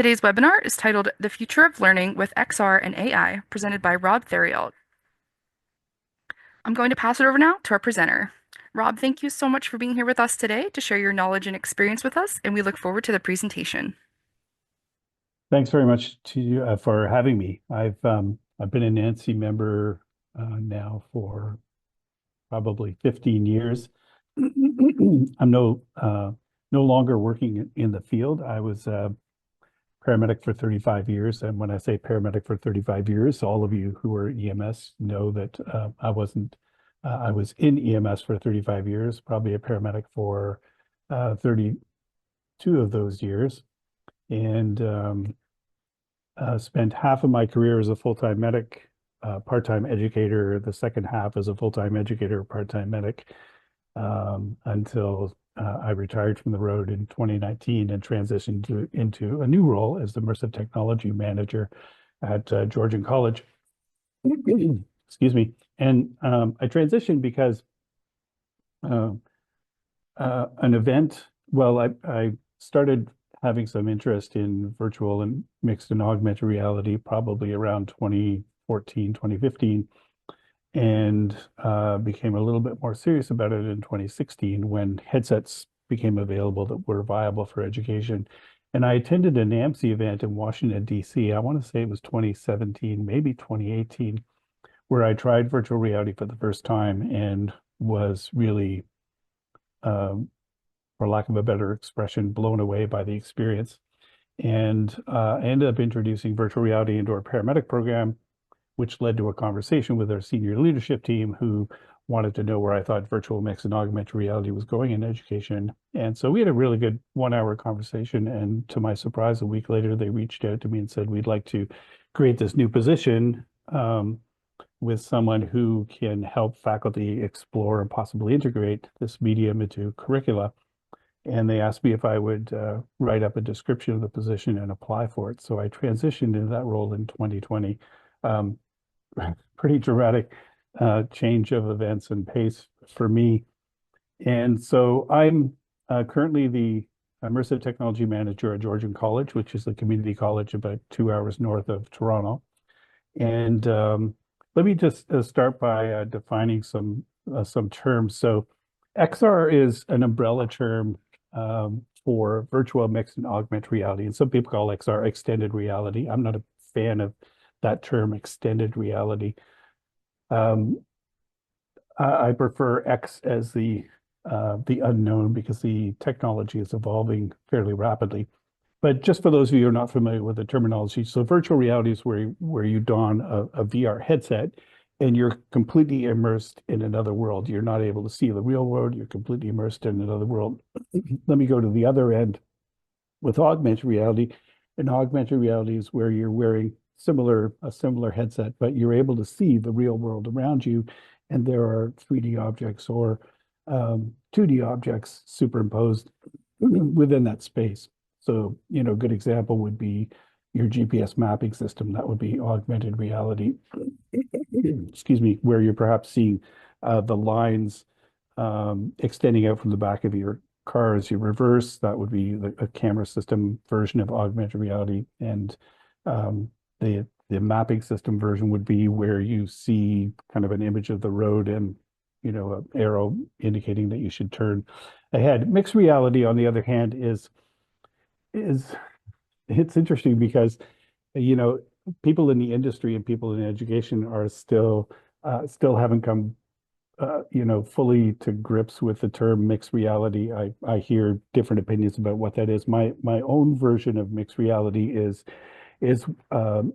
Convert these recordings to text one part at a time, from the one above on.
Today's webinar is titled The Future of Learning with XR and AI, presented by Rob Theriault. I'm going to pass it over now to our presenter. Rob, thank you so much for being here with us today to share your knowledge and experience with us, and we look forward to the presentation. Thanks very much to you for having me. I've been a NAEMSE member now for probably 15 years. I'm no longer working in the field. I was a paramedic for 35 years, and when I say paramedic for 35 years, all of you who are EMS know that I wasn't. I was in EMS for 35 years, probably a paramedic for 32 of those years, and spent half of my career as a full-time medic, part-time educator, the second half as a full-time educator, part-time medic, until I retired from the road in 2019 and transitioned into a new role as the immersive technology manager at Georgian College. Excuse me. And I transitioned because an event, I started having some interest in virtual and mixed and augmented reality probably around 2014, 2015, and became a little bit more serious about it in 2016 when headsets became available that were viable for education. And I attended a NAEMSE event in Washington, D.C. I want to say it was 2017, maybe 2018, where I tried virtual reality for the first time and was really for lack of a better expression, blown away by the experience. And I ended up introducing virtual reality into our paramedic program, which led to a conversation with our senior leadership team who wanted to know where I thought virtual mixed and augmented reality was going in education. And so we had a really good 1 hour conversation. And to my surprise, a week later, they reached out to me and said, we'd like to create this new position with someone who can help faculty explore and possibly integrate this medium into curricula. And they asked me if I would write up a description of the position and apply for it. So I transitioned into that role in 2020. Pretty dramatic change of events and pace for me. And so I'm currently the immersive technology manager at Georgian College, which is a community college about 2 hours north of Toronto. And let me just start by defining some terms. So XR is an umbrella term for virtual mixed and augmented reality. And some people call XR extended reality. I'm not a fan of that term, extended reality. I prefer X as the unknown because the technology is evolving fairly rapidly. But just for those of you who are not familiar with the terminology, so virtual reality is where you don a VR headset and you're completely immersed in another world. You're not able to see the real world. You're completely immersed in another world. Let me go to the other end with augmented reality. And augmented reality is where you're wearing a similar headset, but you're able to see the real world around you. And there are 3D objects or 2D objects superimposed within that space. So, a good example would be your GPS mapping system. That would be augmented reality. Excuse me, where you're perhaps seeing the lines extending out from the back of your car as you reverse. That would be a camera system version of augmented reality. And the mapping system version would be where you see kind of an image of the road and an arrow indicating that you should turn ahead. Mixed reality, on the other hand, is it's interesting because people in the industry and people in education are still haven't come fully to grips with the term mixed reality. I hear different opinions about what that is. My own version of mixed reality is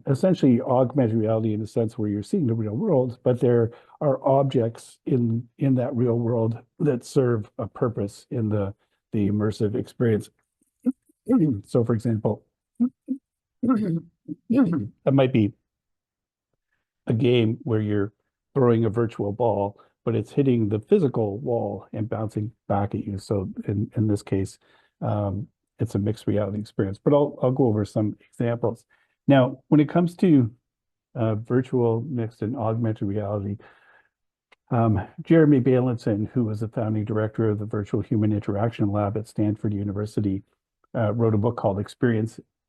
essentially augmented reality in the sense where you're seeing the real world, but there are objects in that real world that serve a purpose in the immersive experience. So, for example, that might be a game where you're throwing a virtual ball, but it's hitting the physical wall and bouncing back at you. So in this case, it's a mixed reality experience. But I'll go over some examples. Now, when it comes to virtual, mixed, and augmented reality, Jeremy Bailenson, who was the founding director of the Virtual Human Interaction Lab at Stanford University, wrote a book called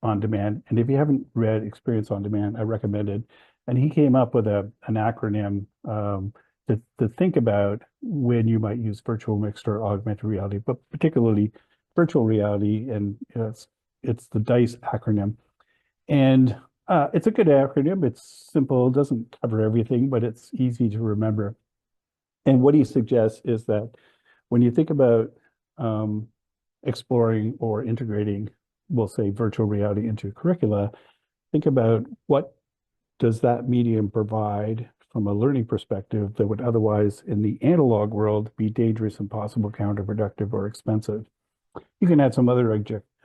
on Demand. And if you haven't read Experience on Demand, I recommend it. And he came up with an acronym to think about when you might use virtual mixed or augmented reality, but particularly virtual reality. And it's the DICE acronym. And it's a good acronym. It's simple, doesn't cover everything, but it's easy to remember. And what he suggests is that when you think about exploring or integrating, we'll say virtual reality into curricula, think about what does that medium provide from a learning perspective that would otherwise in the analog world be dangerous, impossible, counterproductive, or expensive. You can add some other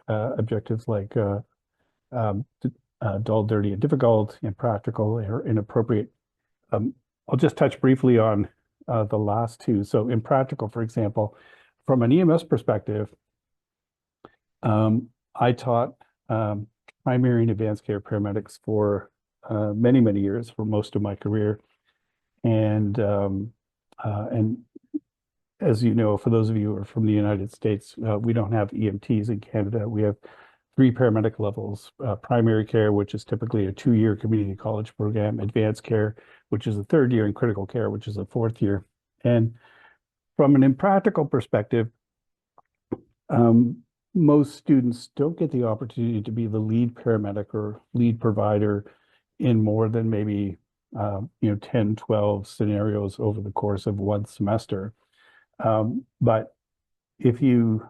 objectives like dull, dirty, and difficult, impractical, or inappropriate. Um, I'll just touch briefly on the last two. So impractical, for example, from an EMS perspective, I taught primary and advanced care paramedics for many, many years, for most of my career. And as you know, for those of you who are from the United States, we don't have EMTs in Canada. We have three paramedic levels: primary care, which is typically a 2-year community college program; advanced care, which is a 3rd year; and critical care, which is a 4th year. And from an impractical perspective, um, most students don't get the opportunity to be the lead paramedic or lead provider in more than maybe 10, 12 scenarios over the course of one semester. But if you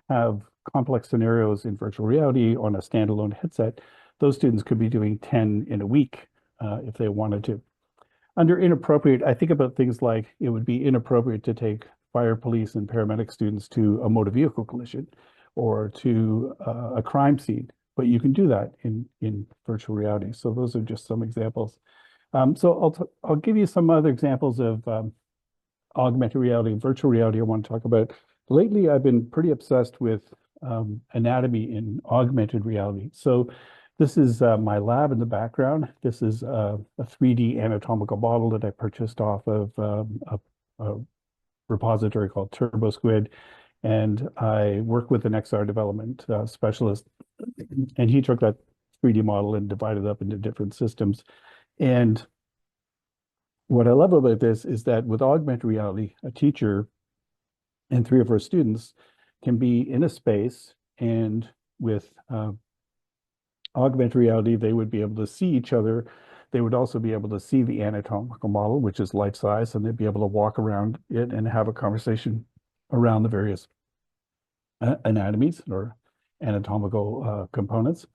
have complex scenarios in virtual reality on a standalone headset, those students could be doing 10 in a week if they wanted to. Under inappropriate, I think about things like it would be inappropriate to take fire, police, and paramedic students to a motor vehicle collision or to a crime scene, but you can do that in virtual reality. So those are just some examples. So I'll give you some other examples of augmented reality and virtual reality I want to talk about. Lately, I've been pretty obsessed with anatomy in augmented reality. So this is my lab in the background. This is a 3D anatomical model that I purchased off of a repository called TurboSquid. And I work with an XR development specialist. And he took that 3D model and divided it up into different systems. And what I love about this is that with augmented reality, a teacher and 3 of her students can be in a space, and with augmented reality, they would be able to see each other. They would also be able to see the anatomical model, which is life size, and they'd be able to walk around it and have a conversation around the various anatomies or anatomical components.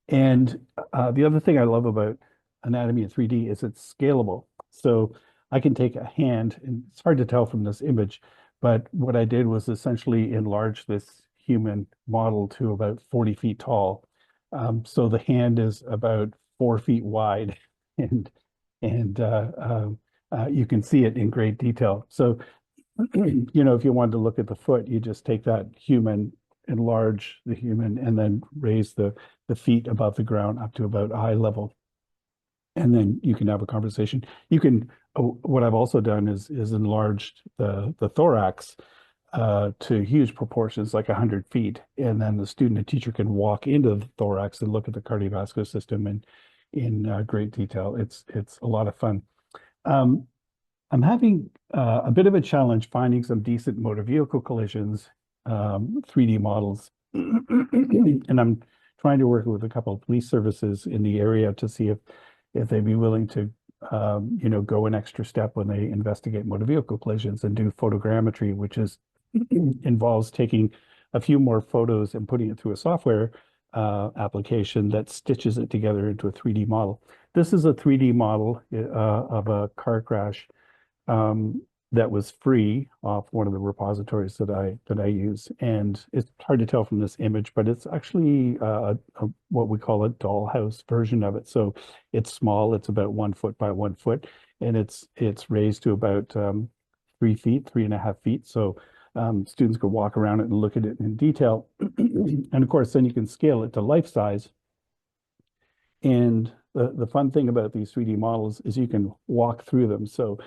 And the other thing I love about anatomy in 3D is it's scalable. So I can take a hand, and it's hard to tell from this image, but what I did was essentially enlarge this human model to about 40 feet tall. So the hand is about 4 feet wide, and you can see it in great detail. So if you wanted to look at the foot, you just take that human, enlarge the human, and then raise the feet above the ground up to about eye level. And then you can have a conversation. You can, what I've also done is enlarged the thorax to huge proportions, like 100 feet. And then the student and teacher can walk into the thorax and look at the cardiovascular system in great detail. It's a lot of fun. I'm having a bit of a challenge finding some decent motor vehicle collisions, 3D models. And I'm trying to work with a couple of police services in the area to see if they'd be willing to go an extra step when they investigate motor vehicle collisions and do photogrammetry, which involves taking a few more photos and putting it through a software application that stitches it together into a 3D model. This is a 3D model of a car crash that was free off one of the repositories that I use. And it's hard to tell from this image, but it's actually what we call a dollhouse version of it. So it's small, it's about 1 foot by 1 foot, and it's raised to about 3 feet, 3.5 feet. So students could walk around it and look at it in detail. And of course, then you can scale it to life size. And the fun thing about these 3D models is you can walk through them. So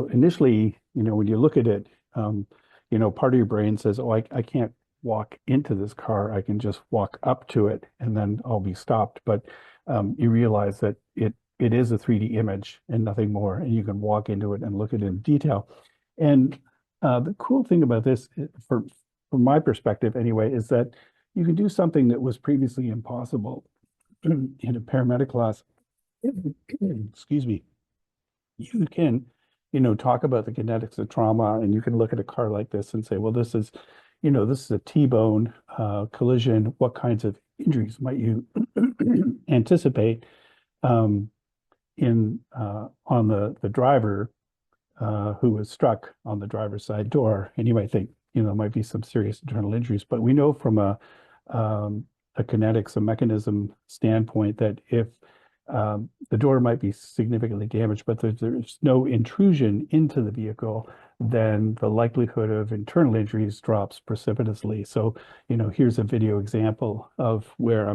initially, when you look at it, part of your brain says, oh, I can't walk into this car. I can just walk up to it and then I'll be stopped. But you realize that it is a 3D image and nothing more, and you can walk into it and look at it in detail. And the cool thing about this, from my perspective anyway, is that you can do something that was previously impossible in a paramedic class. Excuse me. You can, talk about the kinetics of trauma, and you can look at a car like this and say, well, this is a T-bone collision. What kinds of injuries might you anticipate in on the driver who was struck on the driver's side door? And you might think, there might be some serious internal injuries, but we know from a kinetics, a mechanism standpoint that if the door might be significantly damaged, but there's no intrusion into the vehicle, then the likelihood of internal injuries drops precipitously. So, here's a video example of where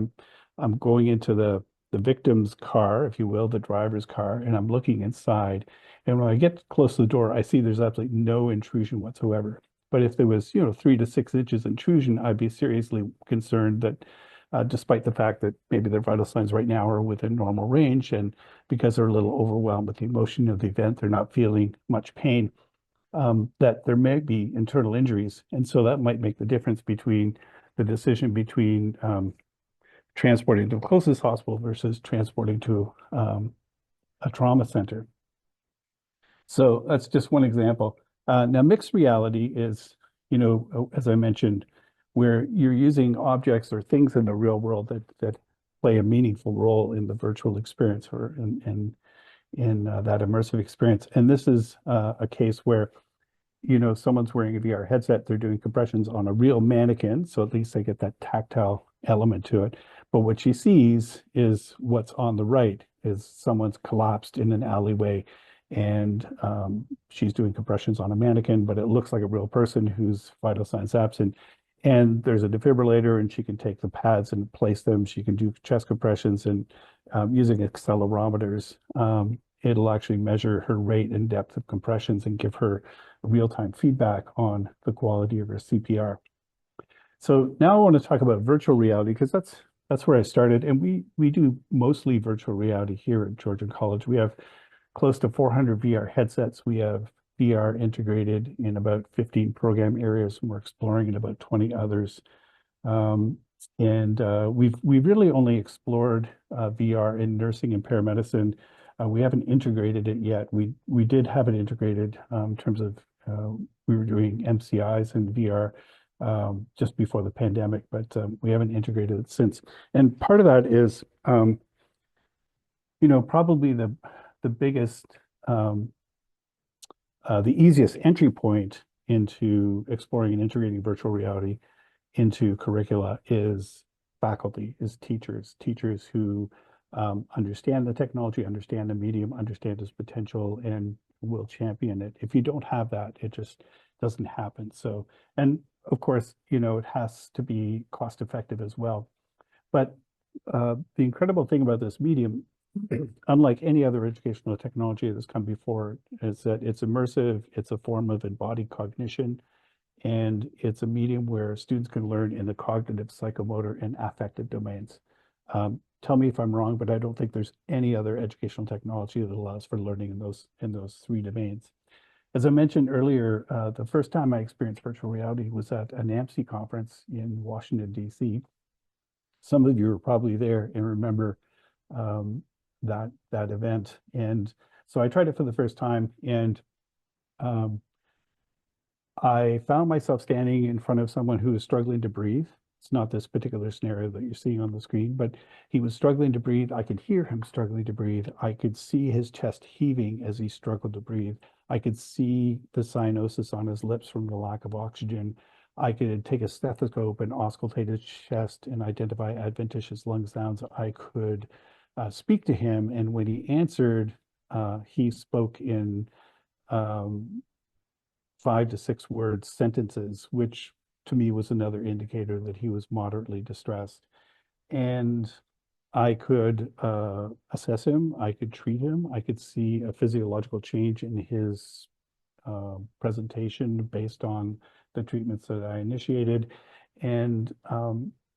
I'm going into the victim's car, if you will, the driver's car, and I'm looking inside. And when I get close to the door, I see there's absolutely no intrusion whatsoever. But if there was, 3 to 6 inches intrusion, I'd be seriously concerned that despite the fact that maybe their vital signs right now are within normal range, and because they're a little overwhelmed with the emotion of the event, they're not feeling much pain, that there may be internal injuries. And so that might make the difference between the decision between transporting to the closest hospital versus transporting to a trauma center. So that's just one example. Now, mixed reality is, as I mentioned, where you're using objects or things in the real world that play a meaningful role in the virtual experience or in that immersive experience. And this is a case where, someone's wearing a VR headset, they're doing compressions on a real mannequin, so at least they get that tactile element to it. But what she sees is what's on the right is someone's collapsed in an alleyway, and she's doing compressions on a mannequin, but it looks like a real person whose vital signs absent. And there's a defibrillator, and she can take the pads and place them. She can do chest compressions, and using accelerometers, it'll actually measure her rate and depth of compressions and give her real-time feedback on the quality of her CPR. So now I want to talk about virtual reality, because that's where I started, and we do mostly virtual reality here at Georgian College. We have close to 400 VR headsets. We have VR integrated in about 15 program areas, and we're exploring in about 20 others. And we've really only explored VR in nursing and paramedicine. We haven't integrated it yet. We did have it integrated in terms of we were doing MCIs and VR just before the pandemic, but we haven't integrated it since. And part of that is, probably the biggest, the easiest entry point into exploring and integrating virtual reality into curricula is faculty, is teachers who understand the technology, understand the medium, understand its potential, and will champion it. If you don't have that, it just doesn't happen. So, and of course, it has to be cost effective as well. But the incredible thing about this medium, unlike any other educational technology that's come before, is that it's immersive, it's a form of embodied cognition, and it's a medium where students can learn in the cognitive, psychomotor, and affective domains. Tell me if I'm wrong, but I don't think there's any other educational technology that allows for learning in those 3 domains. As I mentioned earlier, the first time I experienced virtual reality was at a NAEMSE conference in Washington, D.C. Some of you are probably there and remember that event. And so I tried it for the first time, and I found myself standing in front of someone who was struggling to breathe. It's not this particular scenario that you're seeing on the screen, but he was struggling to breathe. I could hear him struggling to breathe. I could see his chest heaving as he struggled to breathe. I could see the cyanosis on his lips from the lack of oxygen. I could take a stethoscope and auscultate his chest and identify adventitious lung sounds. I could speak to him, and when he answered, he spoke in 5 to 6 word sentences, which to me was another indicator that he was moderately distressed. And I could assess him, I could treat him, I could see a physiological change in his presentation based on the treatments that I initiated. And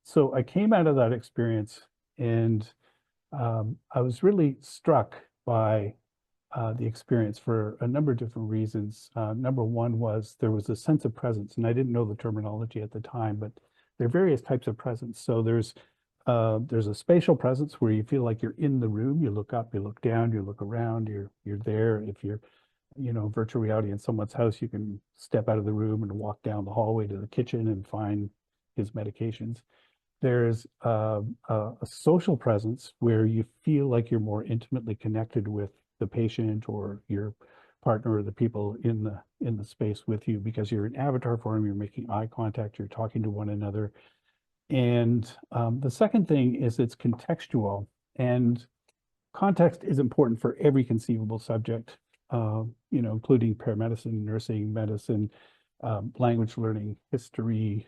so I came out of that experience, and I was really struck by the experience for a number of different reasons. Number one was there was a sense of presence, and I didn't know the terminology at the time, but there are various types of presence. So there's a spatial presence where you feel like you're in the room. You look up, you look down, you look around, you're there. If you're, virtual reality in someone's house, you can step out of the room and walk down the hallway to the kitchen and find his medications. There's a social presence where you feel like you're more intimately connected with the patient or your partner or the people in the space with you because you're in avatar form, you're making eye contact, you're talking to one another. And the second thing is it's contextual, and context is important for every conceivable subject, including paramedicine, nursing, medicine, language learning, history,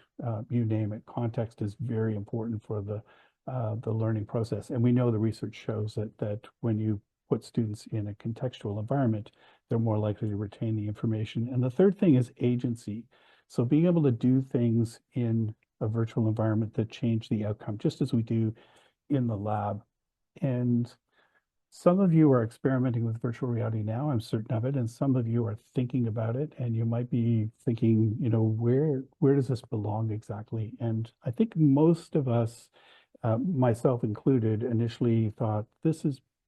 you name it. Context is very important for the learning process. And we know the research shows that when you put students in a contextual environment, they're more likely to retain the information. And the third thing is agency. So being able to do things in a virtual environment that change the outcome, just as we do in the lab. And some of you are experimenting with virtual reality now, I'm certain of it, and some of you are thinking about it, and you might be thinking, where does this belong exactly? And I think most of us, myself included, initially thought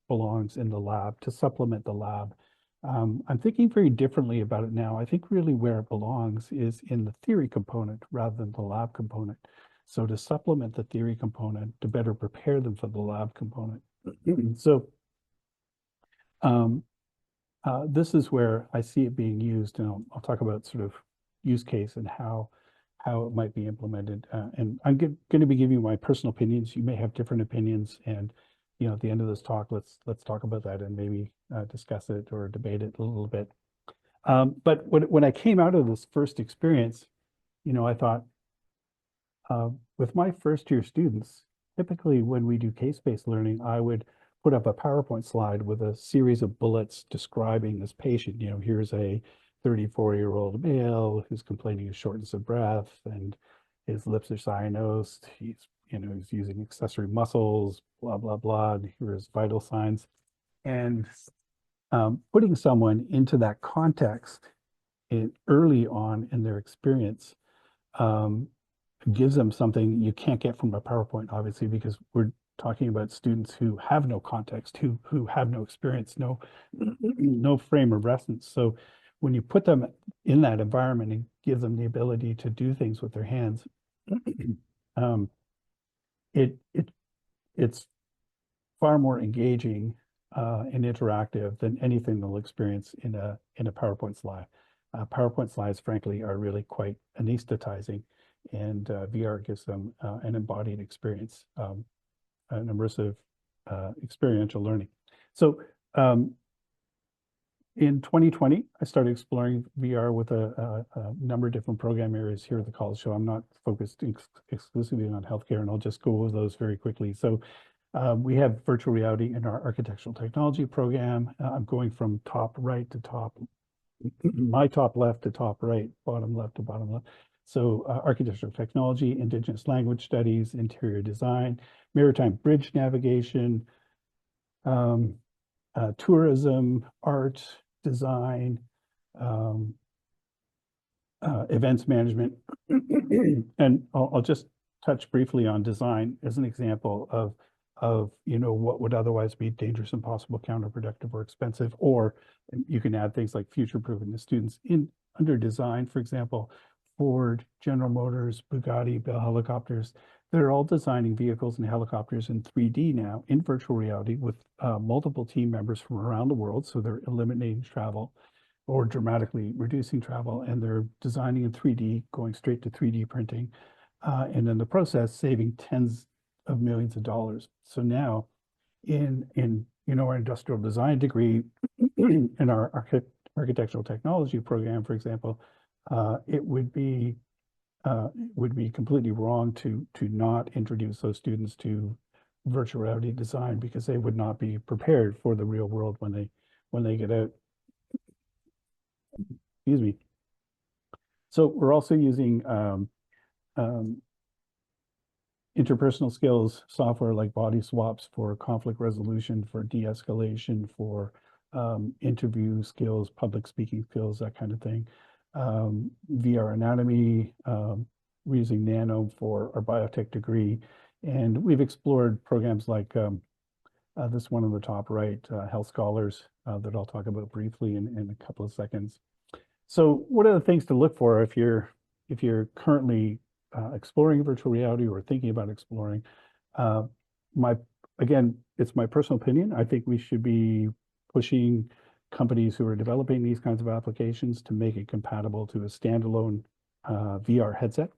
belongs in the lab to supplement the lab. I'm thinking very differently about it now. I think really where it belongs is in the theory component rather than the lab component. So to supplement the theory component, to better prepare them for the lab component. So this is where I see it being used, and I'll talk about sort of use case and how it might be implemented. And I'm going to be giving you my personal opinions. You may have different opinions, and at the end of this talk, let's talk about that and maybe discuss it or debate it a little bit. But when I came out of this first experience, I thought with my first year students, typically when we do case-based learning, I would put up a PowerPoint slide with a series of bullets describing this patient. Here's a 34-year-old male who's complaining of shortness of breath and his lips are cyanosed. He's using accessory muscles, blah, blah, blah. Here's vital signs. And putting someone into that context early on in their experience gives them something you can't get from a PowerPoint, obviously, because we're talking about students who have no context, who have no experience, no frame of reference. So when you put them in that environment and give them the ability to do things with their hands, um, it's far more engaging and interactive than anything they'll experience in a PowerPoint slide. PowerPoint slides, frankly, are really quite anesthetizing, and VR gives them an embodied experience, an immersive experiential learning. So in 2020, I started exploring VR with a number of different program areas here at the college. So I'm not focused exclusively on healthcare, and I'll just go over those very quickly. So we have virtual reality in our architectural technology program. I'm going from top right to my top left to top right, bottom left to bottom left. So architectural technology, indigenous language studies, interior design, maritime bridge navigation, tourism, art, design, events management. And I'll just touch briefly on design as an example of what would otherwise be dangerous, impossible, counterproductive, or expensive. Or you can add things like future-proofing the students under design. For example, Ford, General Motors, Bugatti, Bell Helicopters, they're all designing vehicles and helicopters in 3D now in virtual reality with multiple team members from around the world. So they're eliminating travel or dramatically reducing travel, and they're designing in 3D, going straight to 3D printing, and in the process saving tens of millions of dollars. So now in our industrial design degree in our architectural technology program, for example, it would be completely wrong to not introduce those students to virtual reality design because they would not be prepared for the real world when they get out. Excuse me. So we're also using interpersonal skills, software like body swaps for conflict resolution, for de-escalation, for interview skills, public speaking skills, that kind of thing. VR anatomy, we're using nano for our biotech degree. And we've explored programs like this one on the top right, Health Scholars, that I'll talk about briefly in a couple of seconds. So what are the things to look for if you're currently exploring virtual reality or thinking about exploring? Uh, my Again, it's my personal opinion. I think we should be pushing companies who are developing these kinds of applications to make it compatible to a standalone VR headset.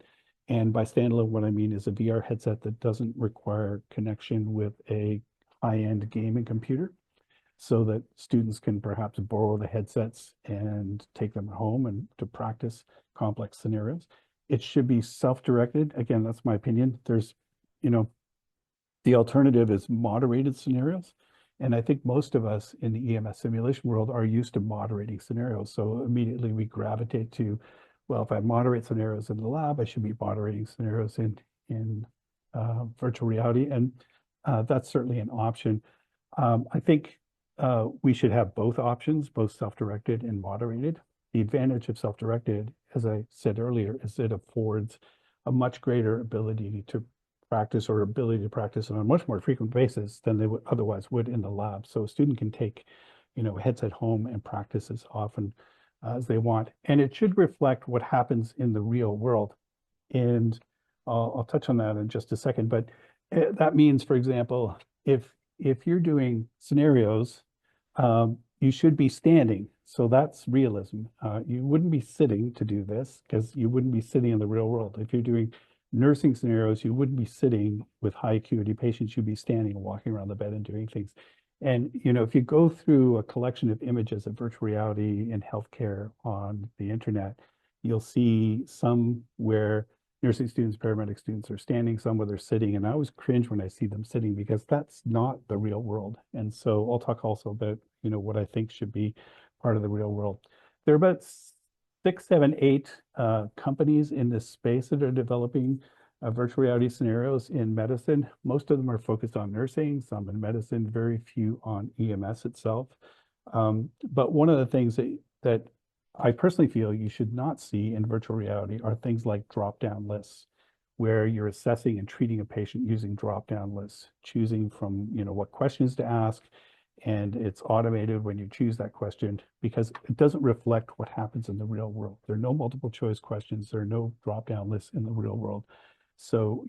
And by standalone, what I mean is a VR headset that doesn't require connection with a high-end gaming computer, so that students can perhaps borrow the headsets and take them home and to practice complex scenarios. It should be self-directed. Again, that's my opinion. There's, you know, the alternative is moderated scenarios. And I think most of us in the EMS simulation world are used to moderating scenarios. So immediately we gravitate to, well, if I moderate scenarios in the lab, I should be moderating scenarios in virtual reality. And that's certainly an option. I think we should have both options, both self-directed and moderated. The advantage of self-directed, as I said earlier, is it affords a much greater ability to practice or ability to practice on a much more frequent basis than they would otherwise would in the lab. So a student can take, a headset home and practice as often as they want. And it should reflect what happens in the real world. And I'll touch on that in just a second. But that means, for example, if you're doing scenarios, you should be standing. So that's realism. You wouldn't be sitting to do this because you wouldn't be sitting in the real world. If you're doing nursing scenarios, you wouldn't be sitting with high acuity patients. You'd be standing and walking around the bed and doing things. And if you go through a collection of images of virtual reality in healthcare on the internet, you'll see some where nursing students, paramedic students are standing, some where they're sitting. And I always cringe when I see them sitting because that's not the real world. And so I'll talk also about, what I think should be part of the real world. There are about 6, 7, 8 companies in this space that are developing virtual reality scenarios in medicine. Most of them are focused on nursing, some in medicine, very few on EMS itself. But one of the things that I personally feel you should not see in virtual reality are things like drop-down lists, where you're assessing and treating a patient using drop-down lists, choosing from, what questions to ask, and it's automated when you choose that question because it doesn't reflect what happens in the real world. There are no multiple choice questions. There are no drop-down lists in the real world. So,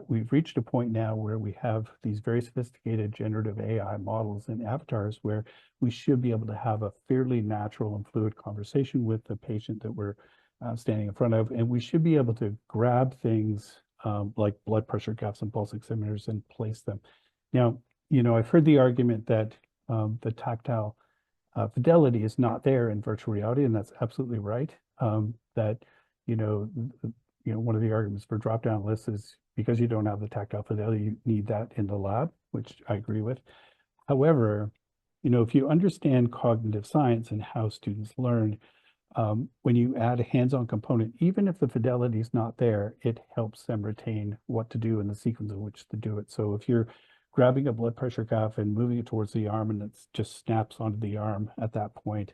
we've reached a point now where we have these very sophisticated generative AI models and avatars where we should be able to have a fairly natural and fluid conversation with the patient that we're standing in front of. And we should be able to grab things like blood pressure cuffs and pulse oximeters and place them. Now, I've heard the argument that the tactile fidelity is not there in virtual reality, and that's absolutely right. That, one of the arguments for drop-down lists is because you don't have the tactile fidelity, you need that in the lab, which I agree with. However, if you understand cognitive science and how students learn, when you add a hands-on component, even if the fidelity is not there, it helps them retain what to do in the sequence in which to do it. So if you're grabbing a blood pressure cuff and moving it towards the arm and it just snaps onto the arm at that point,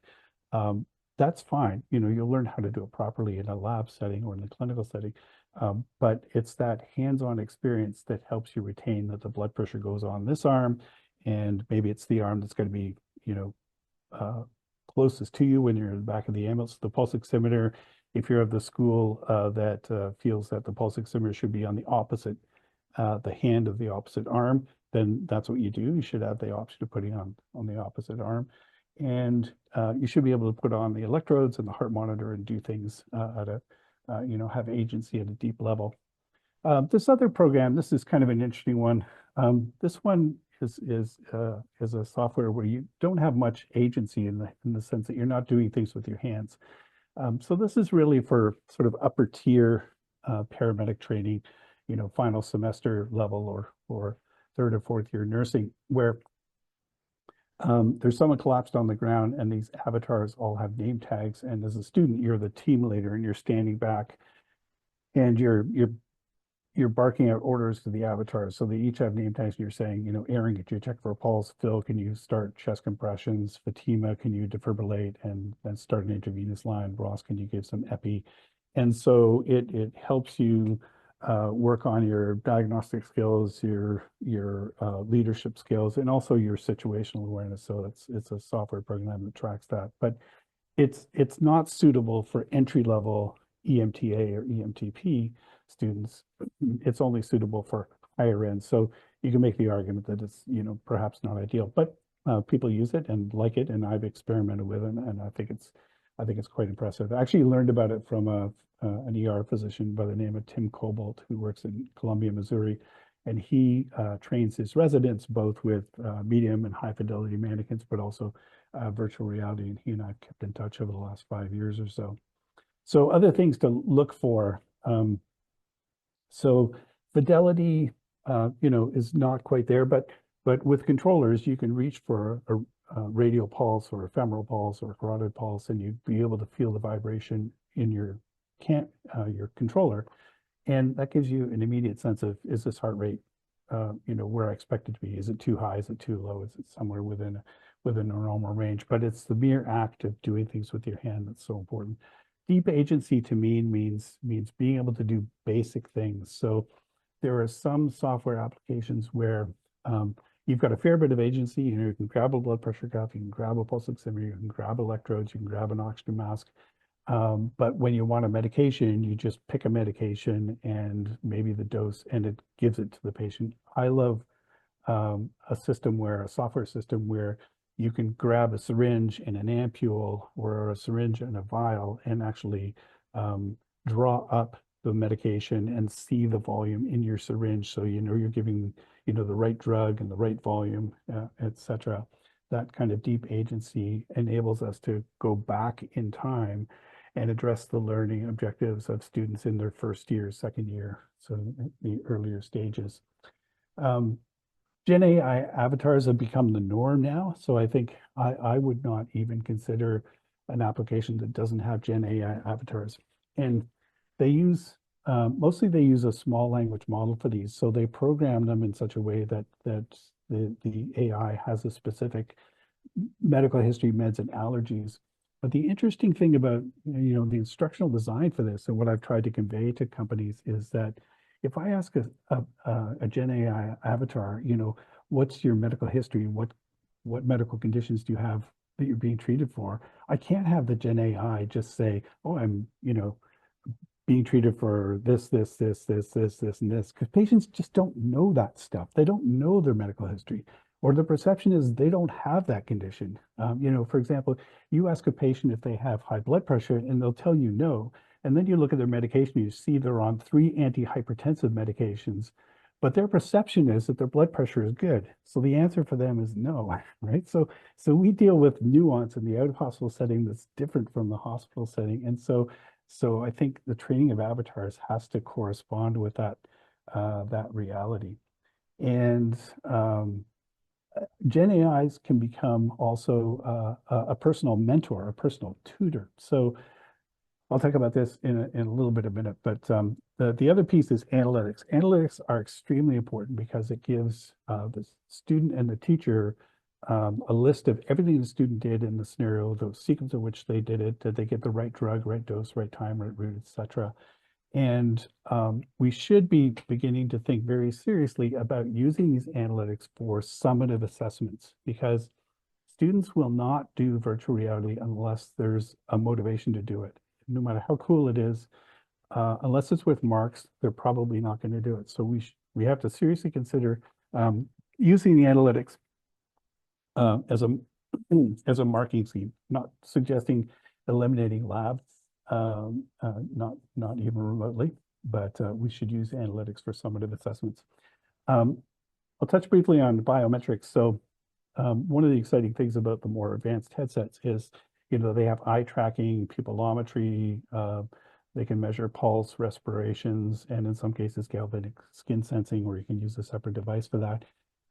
that's fine. You'll learn how to do it properly in a lab setting or in a clinical setting. But it's that hands-on experience that helps you retain that the blood pressure goes on this arm, and maybe it's the arm that's going to be, closest to you when you're in the back of the ambulance. The pulse oximeter, if you're of the school that feels that the pulse oximeter should be on the opposite, the hand of the opposite arm, then that's what you do. You should have the option of putting on the opposite arm. And you should be able to put on the electrodes and the heart monitor and do things at a, have agency at a deep level. This other program, this is kind of an interesting one. This one is a software where you don't have much agency in the sense that you're not doing things with your hands. So this is really for sort of upper tier paramedic training, final semester level or third or fourth year nursing, where there's someone collapsed on the ground and these avatars all have name tags. And as a student, you're the team leader and you're standing back and you're you're barking out orders to the avatars. So they each have name tags. You're saying, Aaron, could you check for a pulse? Phil, can you start chest compressions? Fatima, can you defibrillate and then start an intravenous line? Ross, can you give some epi? And so it helps you work on your diagnostic skills, your leadership skills, and also your situational awareness. So it's a software program that tracks that. But it's not suitable for entry level EMTA or EMTP students. It's only suitable for higher end. So you can make the argument that it's perhaps not ideal, but people use it and like it, and I've experimented with it, and I think it's quite impressive. I actually learned about it from an ER physician by the name of Tim Cobalt, who works in Columbia, Missouri, and he trains his residents both with medium and high fidelity mannequins, but also virtual reality. And he and I have kept in touch over the last 5 years or so. So other things to look for. So fidelity, is not quite there, but with controllers, you can reach for a radial pulse or a femoral pulse or a carotid pulse, and you'd be able to feel the vibration in your controller, and that gives you an immediate sense of, is this heart rate, where I expect it to be? Is it too high? Is it too low? Is it somewhere within a normal range? But it's the mere act of doing things with your hand that's so important. Deep agency to me means being able to do basic things. So there are some software applications where you've got a fair bit of agency. You can grab a blood pressure cuff, you can grab a pulse oximeter, you can grab electrodes, you can grab an oxygen mask. But when you want a medication, you just pick a medication and maybe the dose, and it gives it to the patient. I love a software system where you can grab a syringe and an ampule or a syringe and a vial and actually draw up the medication and see the volume in your syringe. So you're giving, the right drug and the right volume, etc. That kind of deep agency enables us to go back in time and address the learning objectives of students in their first year, second year, so the earlier stages. Gen AI avatars have become the norm now, so I think I would not even consider an application that doesn't have Gen AI avatars. And mostly they use a small language model for these, so they program them in such a way that the AI has a specific medical history, meds, and allergies. But the interesting thing about the instructional design for this, and what I've tried to convey to companies, is that if I ask a Gen AI avatar, what's your medical history? What medical conditions do you have that you're being treated for? I can't have the Gen AI just say, oh, I'm being treated for this, and this, because patients just don't know that stuff. They don't know their medical history, or the perception is they don't have that condition. For example, you ask a patient if they have high blood pressure, and they'll tell you no. And then you look at their medication, you see they're on 3 antihypertensive medications, but their perception is that their blood pressure is good. So the answer for them is no, right? So we deal with nuance in the out-of-hospital setting that's different from the hospital setting. And so I think the training of avatars has to correspond with that reality. And Gen AIs can become also a personal mentor, a personal tutor. So I'll talk about this in a little bit of a minute, but the other piece is analytics. Analytics are extremely important because it gives the student and the teacher a list of everything the student did in the scenario, the sequence in which they did it, did they get the right drug, right dose, right time, right route, etc. And we should be beginning to think very seriously about using these analytics for summative assessments, because students will not do virtual reality unless there's a motivation to do it. No matter how cool it is, unless it's with marks, they're probably not going to do it. So we have to seriously consider using the analytics as a marking scheme. Not suggesting eliminating labs, not even remotely, but we should use analytics for summative assessments. I'll touch briefly on biometrics. So one of the exciting things about the more advanced headsets is, they have eye tracking, pupillometry, they can measure pulse, respirations, and in some cases galvanic skin sensing, where you can use a separate device for that.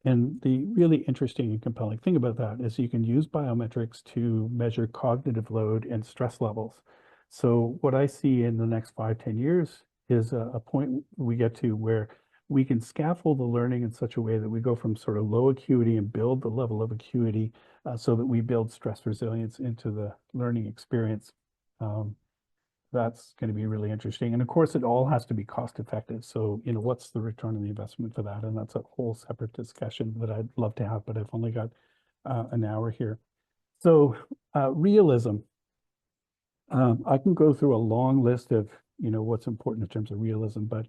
And the really interesting and compelling thing about that is you can use biometrics to measure cognitive load and stress levels. So what I see in the next 5, 10 years is a point we get to where we can scaffold the learning in such a way that we go from sort of low acuity and build the level of acuity so that we build stress resilience into the learning experience. Um, that's going to be really interesting. And of course, it all has to be cost effective. So, what's the return on the investment for that? And that's a whole separate discussion that I'd love to have, but I've only got an hour here. So, realism. I can go through a long list of, what's important in terms of realism, but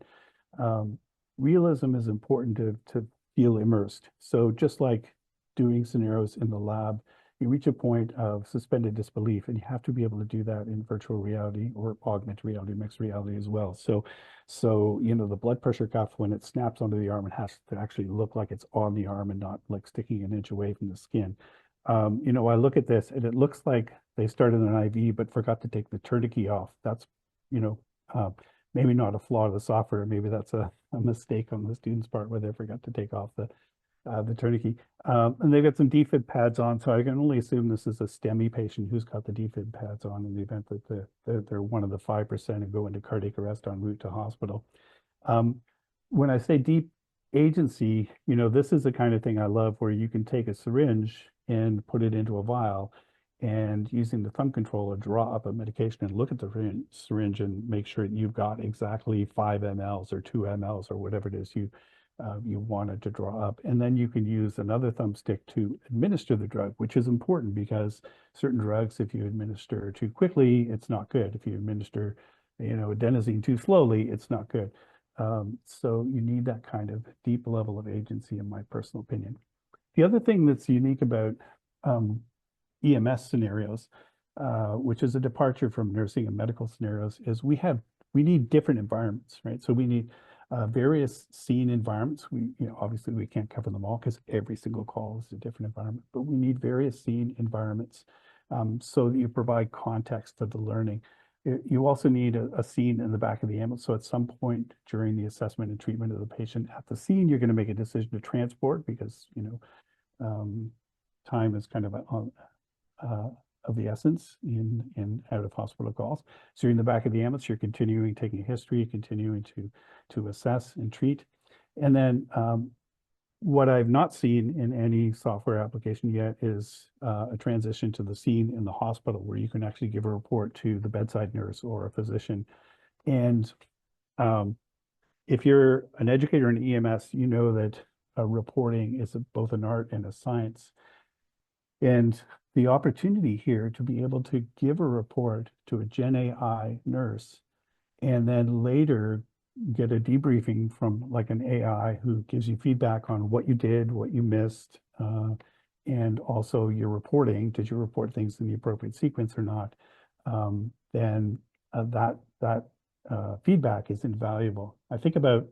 um, realism is important to feel immersed. So just like doing scenarios in the lab, you reach a point of suspended disbelief, and you have to be able to do that in virtual reality or augmented reality, mixed reality as well. So the blood pressure cuff, when it snaps onto the arm, it has to actually look like it's on the arm and not like sticking an inch away from the skin. I look at this and it looks like they started an IV but forgot to take the tourniquet off. That's, you know, uh, maybe not a flaw of the software. Maybe that's a mistake on the student's part where they forgot to take off the tourniquet. And they've got some defib pads on, so I can only assume this is a STEMI patient who's got the defib pads on in the event that they're one of the 5% who go into cardiac arrest en route to hospital. When I say deep agency, this is the kind of thing I love where you can take a syringe and put it into a vial and using the thumb controller, draw up a medication and look at the syringe and make sure that you've got exactly 5 mLs or 2 mLs or whatever it is you wanted to draw up. And then you can use another thumbstick to administer the drug, which is important because certain drugs, if you administer too quickly, it's not good. If you administer, adenosine too slowly, it's not good. So you need that kind of deep level of agency, in my personal opinion. The other thing that's unique about EMS scenarios, which is a departure from nursing and medical scenarios, is we need different environments, right? So we need various scene environments. Obviously we can't cover them all because every single call is a different environment, but we need various scene environments so that you provide context to the learning. You also need a scene in the back of the ambulance. So at some point during the assessment and treatment of the patient at the scene, you're going to make a decision to transport because, time is kind of of the essence in out of hospital calls. So you're in the back of the ambulance, you're continuing taking history, continuing to assess and treat. And then what I've not seen in any software application yet is a transition to the scene in the hospital where you can actually give a report to the bedside nurse or a physician. And if you're an educator in EMS, you know that reporting is both an art and a science. And the opportunity here to be able to give a report to a Gen AI nurse and then later get a debriefing from like an AI who gives you feedback on what you did, what you missed, and also your reporting. Did you report things in the appropriate sequence or not? Then that feedback is invaluable. I think about,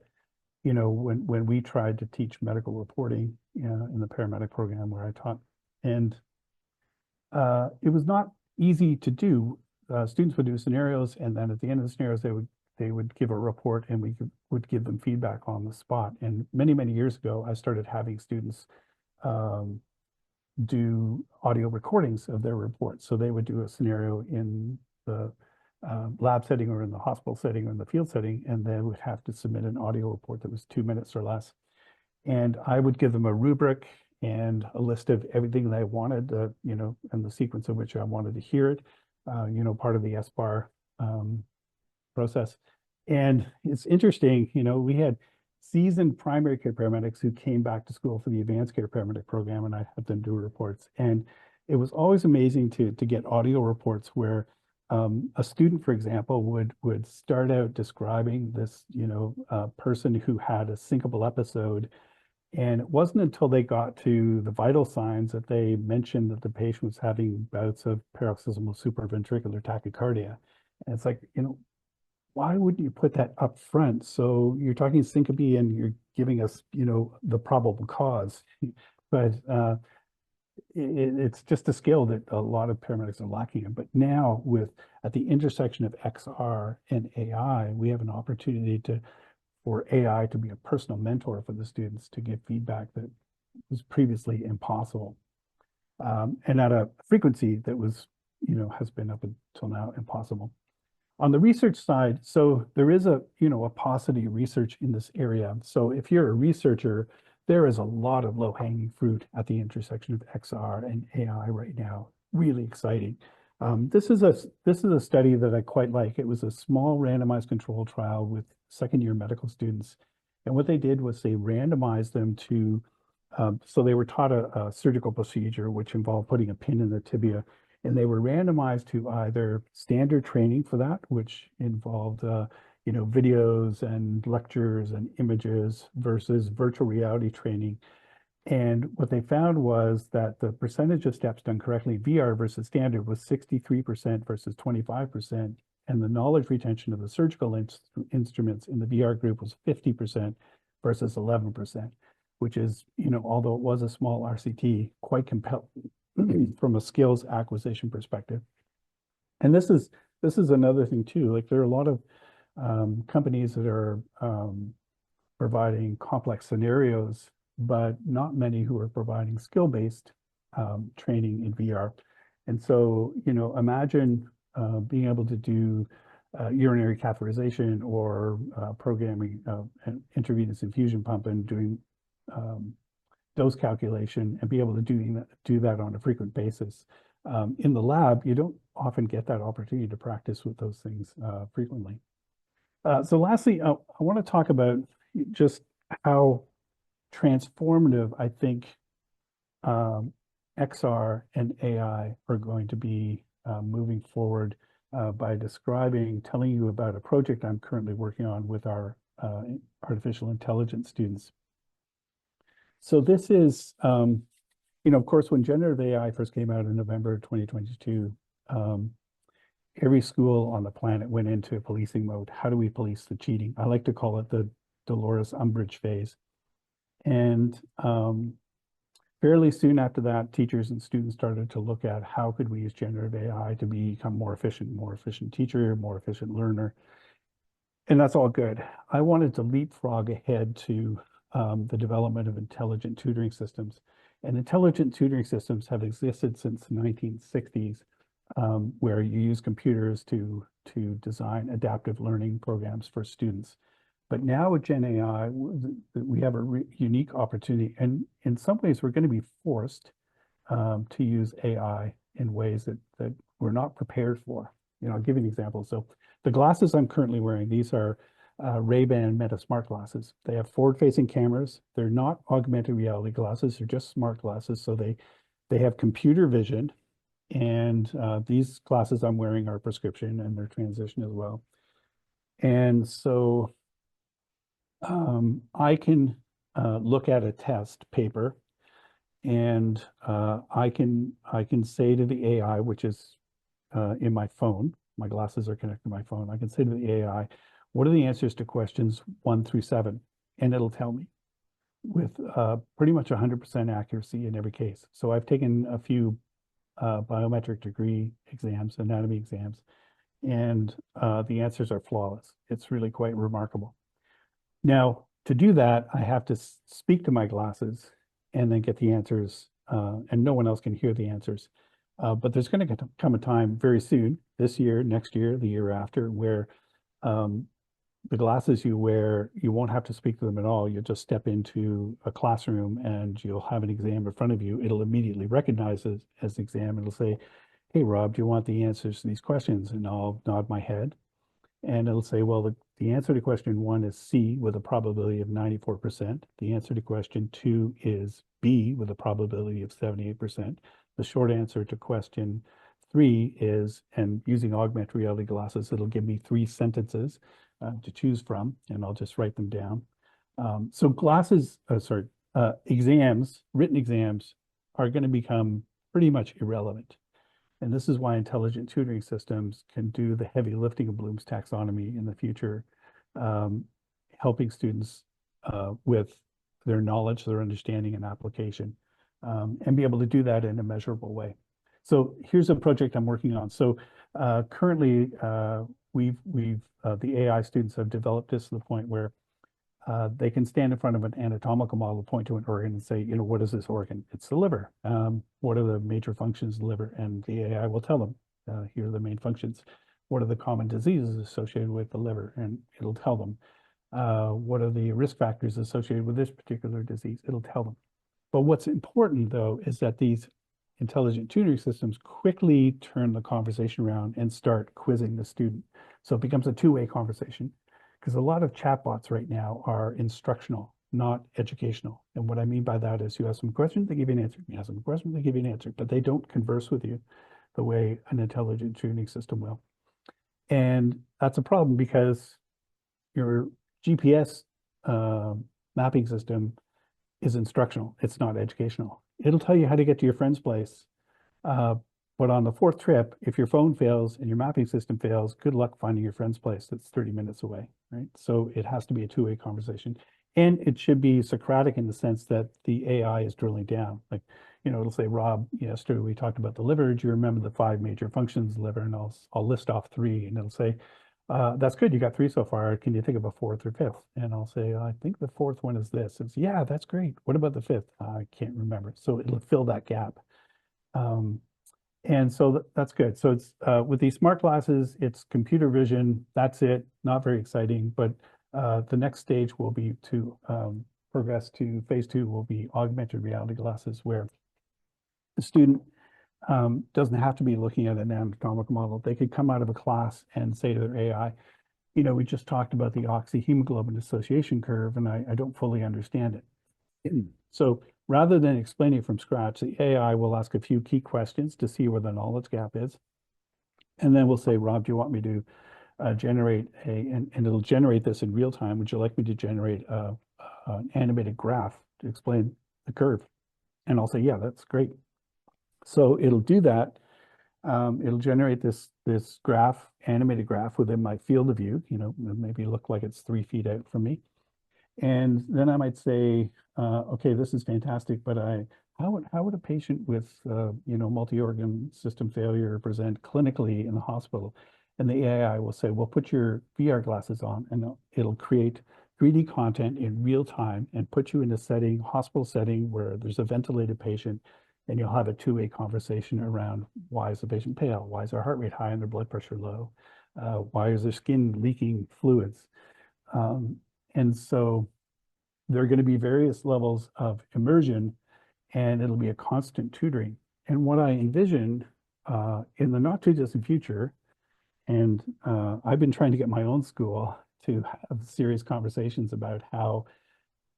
when we tried to teach medical reporting in the paramedic program where I taught, and it was not easy to do. Students would do scenarios, and then at the end of the scenarios, they would give a report, and would give them feedback on the spot. And many, many years ago, I started having students do audio recordings of their reports. So they would do a scenario in the lab setting or in the hospital setting or in the field setting, and they would have to submit an audio report that was 2 minutes or less. And I would give them a rubric and a list of everything that I wanted, and the sequence in which I wanted to hear it, part of the SBAR process. And it's interesting, we had seasoned primary care paramedics who came back to school for the advanced care paramedic program, and I had them do reports. And it was always amazing to get audio reports where a student, for example, would start out describing this, person who had a syncopal episode. And it wasn't until they got to the vital signs that they mentioned that the patient was having bouts of paroxysmal supraventricular tachycardia. And it's like, why wouldn't you put that up front? So you're talking syncope and you're giving us, the probable cause. But it's just a skill that a lot of paramedics are lacking in. But now at the intersection of XR and AI, we have an opportunity for AI to be a personal mentor for the students to give feedback that was previously impossible. And at a frequency that was, has been up until now impossible. On the research side, so there is a paucity of research in this area. So if you're a researcher, there is a lot of low-hanging fruit at the intersection of XR and AI right now. Really exciting. This is a study that I quite like. It was a small randomized control trial with second-year medical students, and what they did was they randomized them to. So they were taught a surgical procedure which involved putting a pin in the tibia, and they were randomized to either standard training for that, which involved videos and lectures and images versus virtual reality training. And what they found was that the percentage of steps done correctly, VR versus standard, was 63% versus 25%. And the knowledge retention of the surgical instruments in the VR group was 50% versus 11%, which is, although it was a small RCT, quite compelling from a skills acquisition perspective. And this is another thing too. Like there are a lot of companies that are providing complex scenarios, but not many who are providing skill-based training in VR. And so, imagine being able to do urinary catheterization or programming an intravenous infusion pump and doing dose calculation and be able to do that on a frequent basis. In the lab, you don't often get that opportunity to practice with those things frequently. So lastly, I want to talk about just how transformative I think XR and AI are going to be moving forward by telling you about a project I'm currently working on with our artificial intelligence students. So this is, of course, when generative AI first came out in November 2022, every school on the planet went into policing mode. How do we police the cheating? I like to call it the Dolores Umbridge phase. And fairly soon after that, teachers and students started to look at how could we use generative AI to become more efficient teacher, more efficient learner. And that's all good. I wanted to leapfrog ahead to the development of intelligent tutoring systems. And intelligent tutoring systems have existed since the 1960s, where you use computers to design adaptive learning programs for students. But now with Gen AI, we have a unique opportunity. And in some ways, we're going to be forced to use AI in ways that we're not prepared for. I'll give you an example. So the glasses I'm currently wearing, these are Ray-Ban Meta smart glasses. They have forward-facing cameras. They're not augmented reality glasses. They're just smart glasses. So they have computer vision. And these glasses I'm wearing are prescription and they're transition as well. And so I can look at a test paper and I can say to the AI, which is in my phone, my glasses are connected to my phone. I can say to the AI, what are the answers to questions 1 through 7? And it'll tell me with pretty much 100% accuracy in every case. So I've taken a few biometric degree exams, anatomy exams, and the answers are flawless. It's really quite remarkable. Now, to do that, I have to speak to my glasses and then get the answers, and no one else can hear the answers. But there's going to come a time very soon, this year, next year, the year after, where the glasses you wear, you won't have to speak to them at all. You'll just step into a classroom and you'll have an exam in front of you. It'll immediately recognize it as an exam. It'll say, hey, Rob, do you want the answers to these questions? And I'll nod my head. And it'll say, well, the answer to question 1 is C with a probability of 94%. The answer to question 2 is B with a probability of 78%. The short answer to question 3 is, and using augmented reality glasses, it'll give me 3 sentences to choose from, and I'll just write them down. So exams, written exams, are going to become pretty much irrelevant. And this is why intelligent tutoring systems can do the heavy lifting of Bloom's taxonomy in the future, helping students with their knowledge, their understanding, and application, and be able to do that in a measurable way. So here's a project I'm working on. So currently, the AI students have developed this to the point where they can stand in front of an anatomical model, point to an organ and say, what is this organ? It's the liver. What are the major functions of the liver? And the AI will tell them, here are the main functions. what are the common diseases associated with the liver, and it'll tell them. What are the risk factors associated with this particular disease? It'll tell them. But what's important, though, is that these intelligent tutoring systems quickly turn the conversation around and start quizzing the student. So it becomes a two-way conversation, because a lot of chatbots right now are instructional, not educational. And what I mean by that is you ask them a question, they give you an answer. You ask them a question, they give you an answer, but they don't converse with you the way an intelligent tutoring system will. And that's a problem because your GPS mapping system is instructional. It's not educational. It'll tell you how to get to your friend's place. But on the fourth trip, if your phone fails and your mapping system fails, good luck finding your friend's place that's 30 minutes away, right? So it has to be a two-way conversation. And it should be Socratic in the sense that the AI is drilling down. Like, it'll say, Rob, yesterday we talked about the liver. Do you remember the 5 major functions of the liver? And I'll list off 3, and it'll say, that's good. You got 3 so far. Can you think of a 4th or 5th? And I'll say, I think the 4th one is this. It's, yeah, that's great. What about the 5th? I can't remember. So it'll fill that gap. And so that's good. So it's with these smart glasses, it's computer vision. That's it. Not very exciting, but the next stage will be to progress to phase 2 will be augmented reality glasses, where the student doesn't have to be looking at an anatomical model. They could come out of a class and say to their AI, we just talked about the oxyhemoglobin association curve, and I don't fully understand it. So rather than explaining it from scratch, the AI will ask a few key questions to see where the knowledge gap is. And then we'll say, Rob, do you want me to generate and it'll generate this in real time. Would you like me to generate an animated graph to explain the curve? And I'll say, yeah, that's great. So it'll do that. It'll generate this graph, animated graph within my field of view, maybe look like it's 3 feet out from me. And then I might say, okay, this is fantastic, but how would a patient with multi-organ system failure present clinically in the hospital? And the AI will say, well, put your VR glasses on, and it'll create 3D content in real time and put you in a hospital setting where there's a ventilated patient, and you'll have a two-way conversation around, why is the patient pale? Why is their heart rate high and their blood pressure low? Why is their skin leaking fluids? And so there are going to be various levels of immersion, and it'll be a constant tutoring. And what I envision in the not too distant future, and I've been trying to get my own school to have serious conversations about how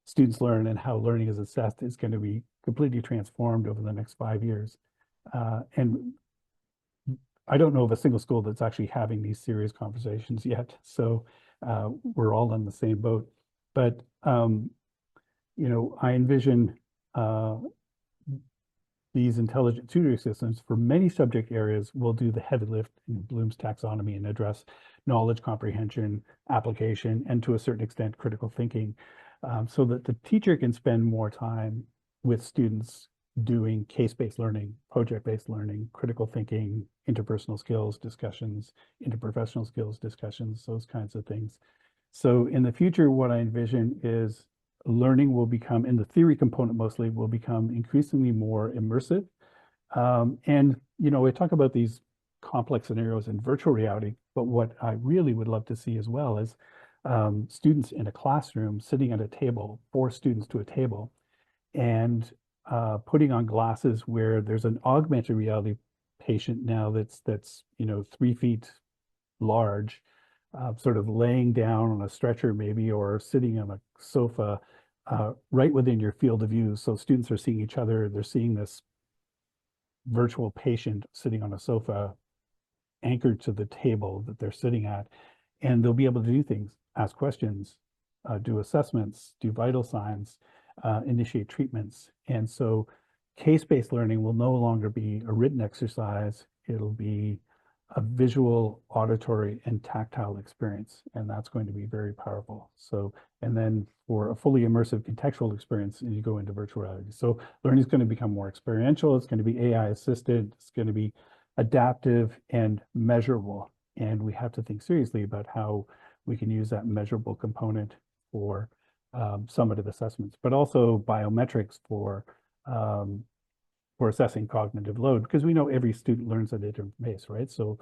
students learn and how learning is assessed, is going to be completely transformed over the next 5 years. And I don't know of a single school that's actually having these serious conversations yet. So we're all in the same boat. But I envision these intelligent tutoring systems for many subject areas will do the heavy lift in Bloom's taxonomy and address knowledge comprehension, application, and to a certain extent, critical thinking, so that the teacher can spend more time with students doing case-based learning, project-based learning, critical thinking, interpersonal skills discussions, interprofessional skills discussions, those kinds of things. So in the future, what I envision is learning will become, in the theory component mostly, will become increasingly more immersive. And, we talk about these complex scenarios in virtual reality, but what I really would love to see as well is students in a classroom sitting at a table, 4 students to a table, and putting on glasses where there's an augmented reality patient now that's 3 feet large, sort of laying down on a stretcher maybe, or sitting on a sofa right within your field of view. So students are seeing each other. They're seeing this virtual patient sitting on a sofa anchored to the table that they're sitting at. And they'll be able to do things, ask questions, do assessments, do vital signs, initiate treatments. And so case-based learning will no longer be a written exercise. It'll be a visual, auditory, and tactile experience, and that's going to be very powerful. So, and then for a fully immersive contextual experience, you go into virtual reality. So learning is going to become more experiential. It's going to be AI assisted. It's going to be adaptive and measurable. And we have to think seriously about how we can use that measurable component for summative assessments, but also biometrics for assessing cognitive load, because we know every student learns at a different pace, right? So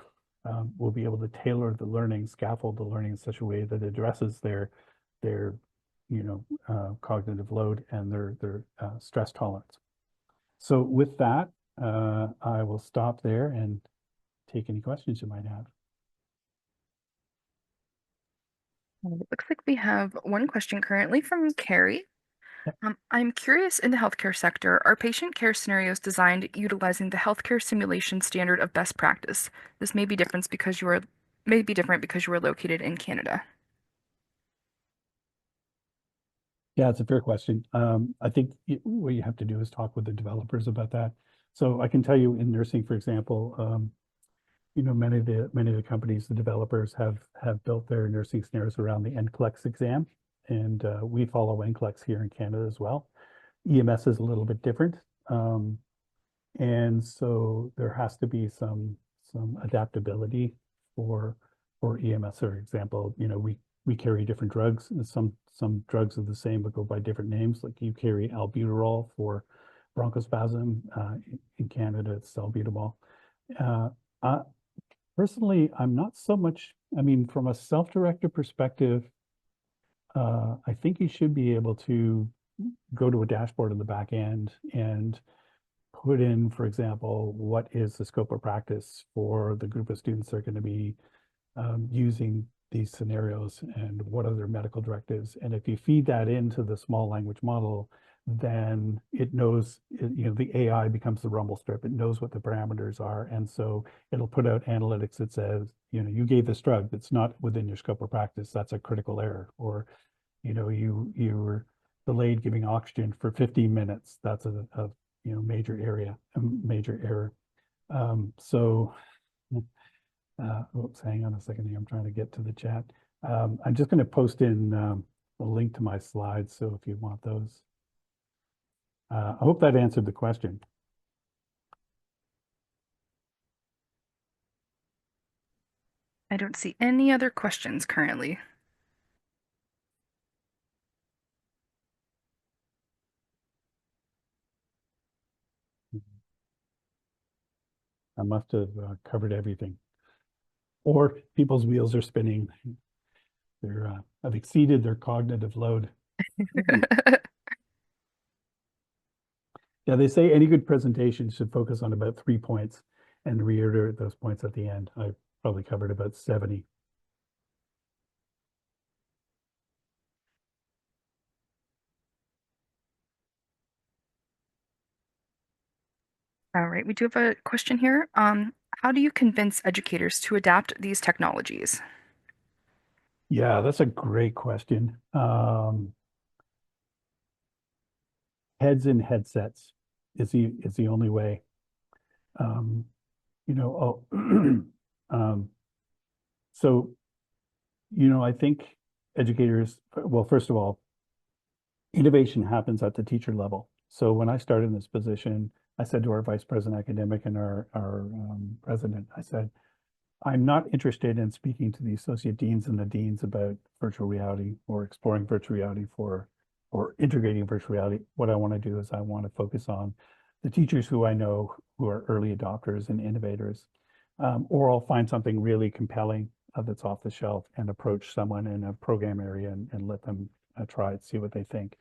will be able to tailor the learning, scaffold the learning in such a way that addresses their cognitive load and their stress tolerance. So with that, I will stop there and take any questions you might have. It looks like we have one question currently from Carrie. Yep. I'm curious, in the healthcare sector, are patient care scenarios designed utilizing the healthcare simulation standard of best practice? This may be different because you are located in Canada. Yeah, it's a fair question. I think what you have to do is talk with the developers about that. So I can tell you in nursing, for example, many of the companies, the developers have built their nursing scenarios around the NCLEX exam, and we follow NCLEX here in Canada as well. EMS is a little bit different, and so there has to be some adaptability for EMS. For example, we carry different drugs, and some drugs are the same but go by different names. Like you carry albuterol for bronchospasm. In Canada, it's salbutamol. Uh, Personally, I'm not so much, I mean, from a self-directed perspective, I think you should be able to go to a dashboard in the back end and put in, for example, what is the scope of practice for the group of students that are going to be using these scenarios, and what are their medical directives. And if you feed that into the small language model, then it knows, the AI becomes the rumble strip. It knows what the parameters are. And so it'll put out analytics that says, you gave this drug that's not within your scope of practice. That's a critical error. Or, you were delayed giving oxygen for 15 minutes. That's a major major error. So oops, hang on a second here. I'm trying to get to the chat. I'm just going to post in a link to my slides. So if you want those, I hope that answered the question. I don't see any other questions currently. I must have covered everything. Or people's wheels are spinning. They're have exceeded their cognitive load. Yeah, they say any good presentation should focus on about 3 points and reiterate those points at the end. I probably covered about 70. All right, we do have a question here. How do you convince educators to adapt these technologies? Yeah, that's a great question. Heads in headsets is the only way. Um, so, I think educators, well, first of all, innovation happens at the teacher level. So when I started in this position, I said to our vice president academic and our president, I said, I'm not interested in speaking to the associate deans and the deans about virtual reality or exploring virtual reality or integrating virtual reality. What I want to do is I want to focus on the teachers who I know who are early adopters and innovators, or I'll find something really compelling that's off the shelf and approach someone in a program area and let them try it, see what they think.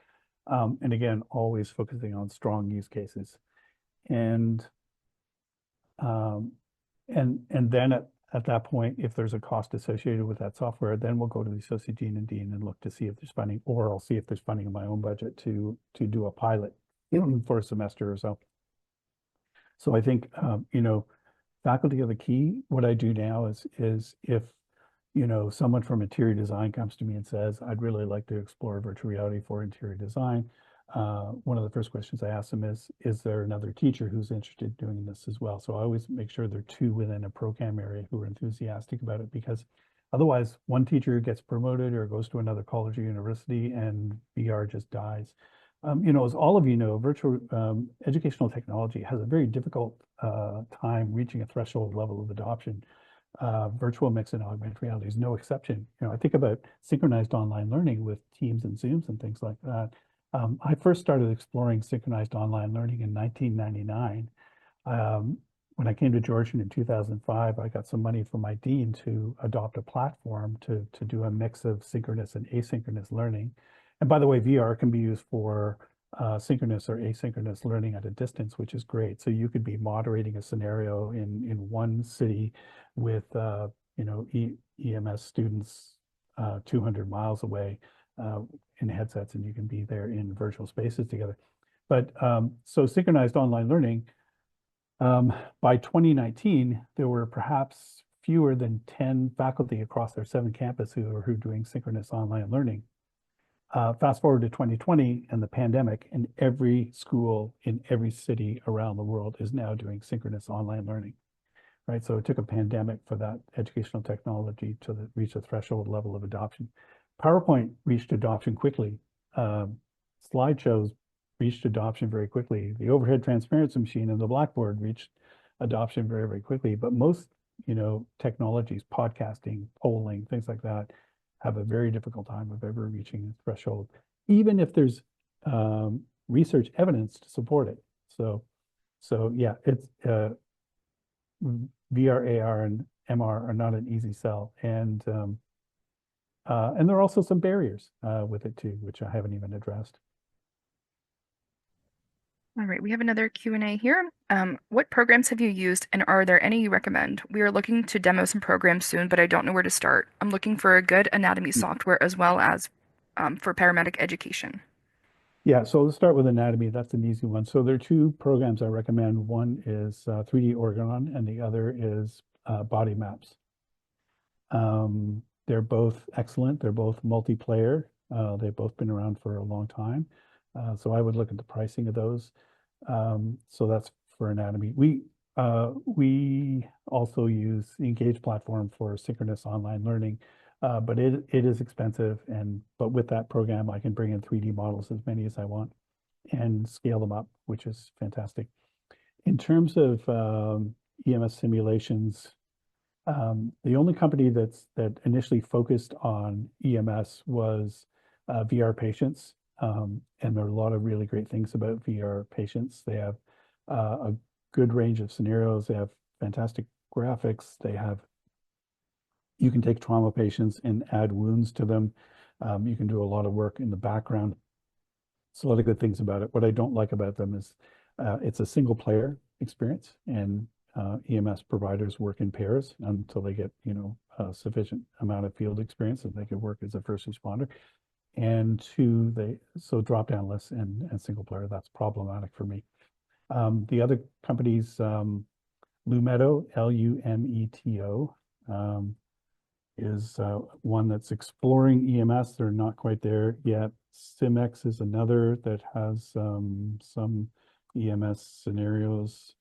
And again, always focusing on strong use cases. And um, and then at that point, if there's a cost associated with that software, then we'll go to the associate dean and dean and look to see if there's funding, or I'll see if there's funding in my own budget to do a pilot for a semester or so. So I think faculty are the key. What I do now is if someone from interior design comes to me and says, I'd really like to explore virtual reality for interior design. One of the first questions I ask them is there another teacher who's interested in doing this as well? So I always make sure there are two within a program area who are enthusiastic about it, because otherwise one teacher gets promoted or goes to another college or university and VR just dies. As all of you know, virtual educational technology has a very difficult time reaching a threshold level of adoption. Virtual mixed and augmented reality is no exception. I think about synchronized online learning with Teams and Zooms and things like that. I first started exploring synchronized online learning in 1999, when I came to Georgian in 2005, I got some money from my dean to adopt a platform to do a mix of synchronous and asynchronous learning. And by the way, VR can be used for synchronous or asynchronous learning at a distance, which is great. So you could be moderating a scenario in one city with EMS students 200 miles away in headsets, and you can be there in virtual spaces together. But so synchronized online learning, by 2019, there were perhaps fewer than 10 faculty across their 7 campuses who are doing synchronous online learning. Fast forward to 2020 and the pandemic, and every school in every city around the world is now doing synchronous online learning, right? So it took a pandemic for that educational technology to reach a threshold level of adoption. PowerPoint reached adoption quickly. Slideshows reached adoption very quickly. The overhead transparency machine and the Blackboard reached adoption very, very quickly. But most, technologies, podcasting, polling, things like that, have a very difficult time of ever reaching a threshold, even if there's research evidence to support it. So yeah, it's VR, AR, and MR are not an easy sell, and there are also some barriers with it too, which I haven't even addressed. All right, we have another Q&A here. What programs have you used, and are there any you recommend? We are looking to demo some programs soon, but I don't know where to start. I'm looking for a good anatomy software as well as for paramedic education. Yeah, so let's start with anatomy. That's an easy one. So there are 2 programs I recommend. One is 3D Organon, and the other is Body Maps. They're both excellent. They're both multiplayer. They've both been around for a long time. So I would look at the pricing of those. So that's for anatomy. We also use the Engage platform for synchronous online learning, but it is expensive. But with that program, I can bring in 3D models, as many as I want, and scale them up, which is fantastic. In terms of EMS simulations, the only company that initially focused on EMS was VR Patients, and there are a lot of really great things about VR Patients. They have a good range of scenarios. They have fantastic graphics. You can take trauma patients and add wounds to them. You can do a lot of work in the background. It's a lot of good things about it. What I don't like about them is it's a single player experience, and EMS providers work in pairs until they get, a sufficient amount of field experience that they can work as a first responder. And 2, so drop-down lists and single player, that's problematic for me. The other companies, Lumeto, Lumeto, is one that's exploring EMS. They're not quite there yet. Simex is another that has some EMS scenarios.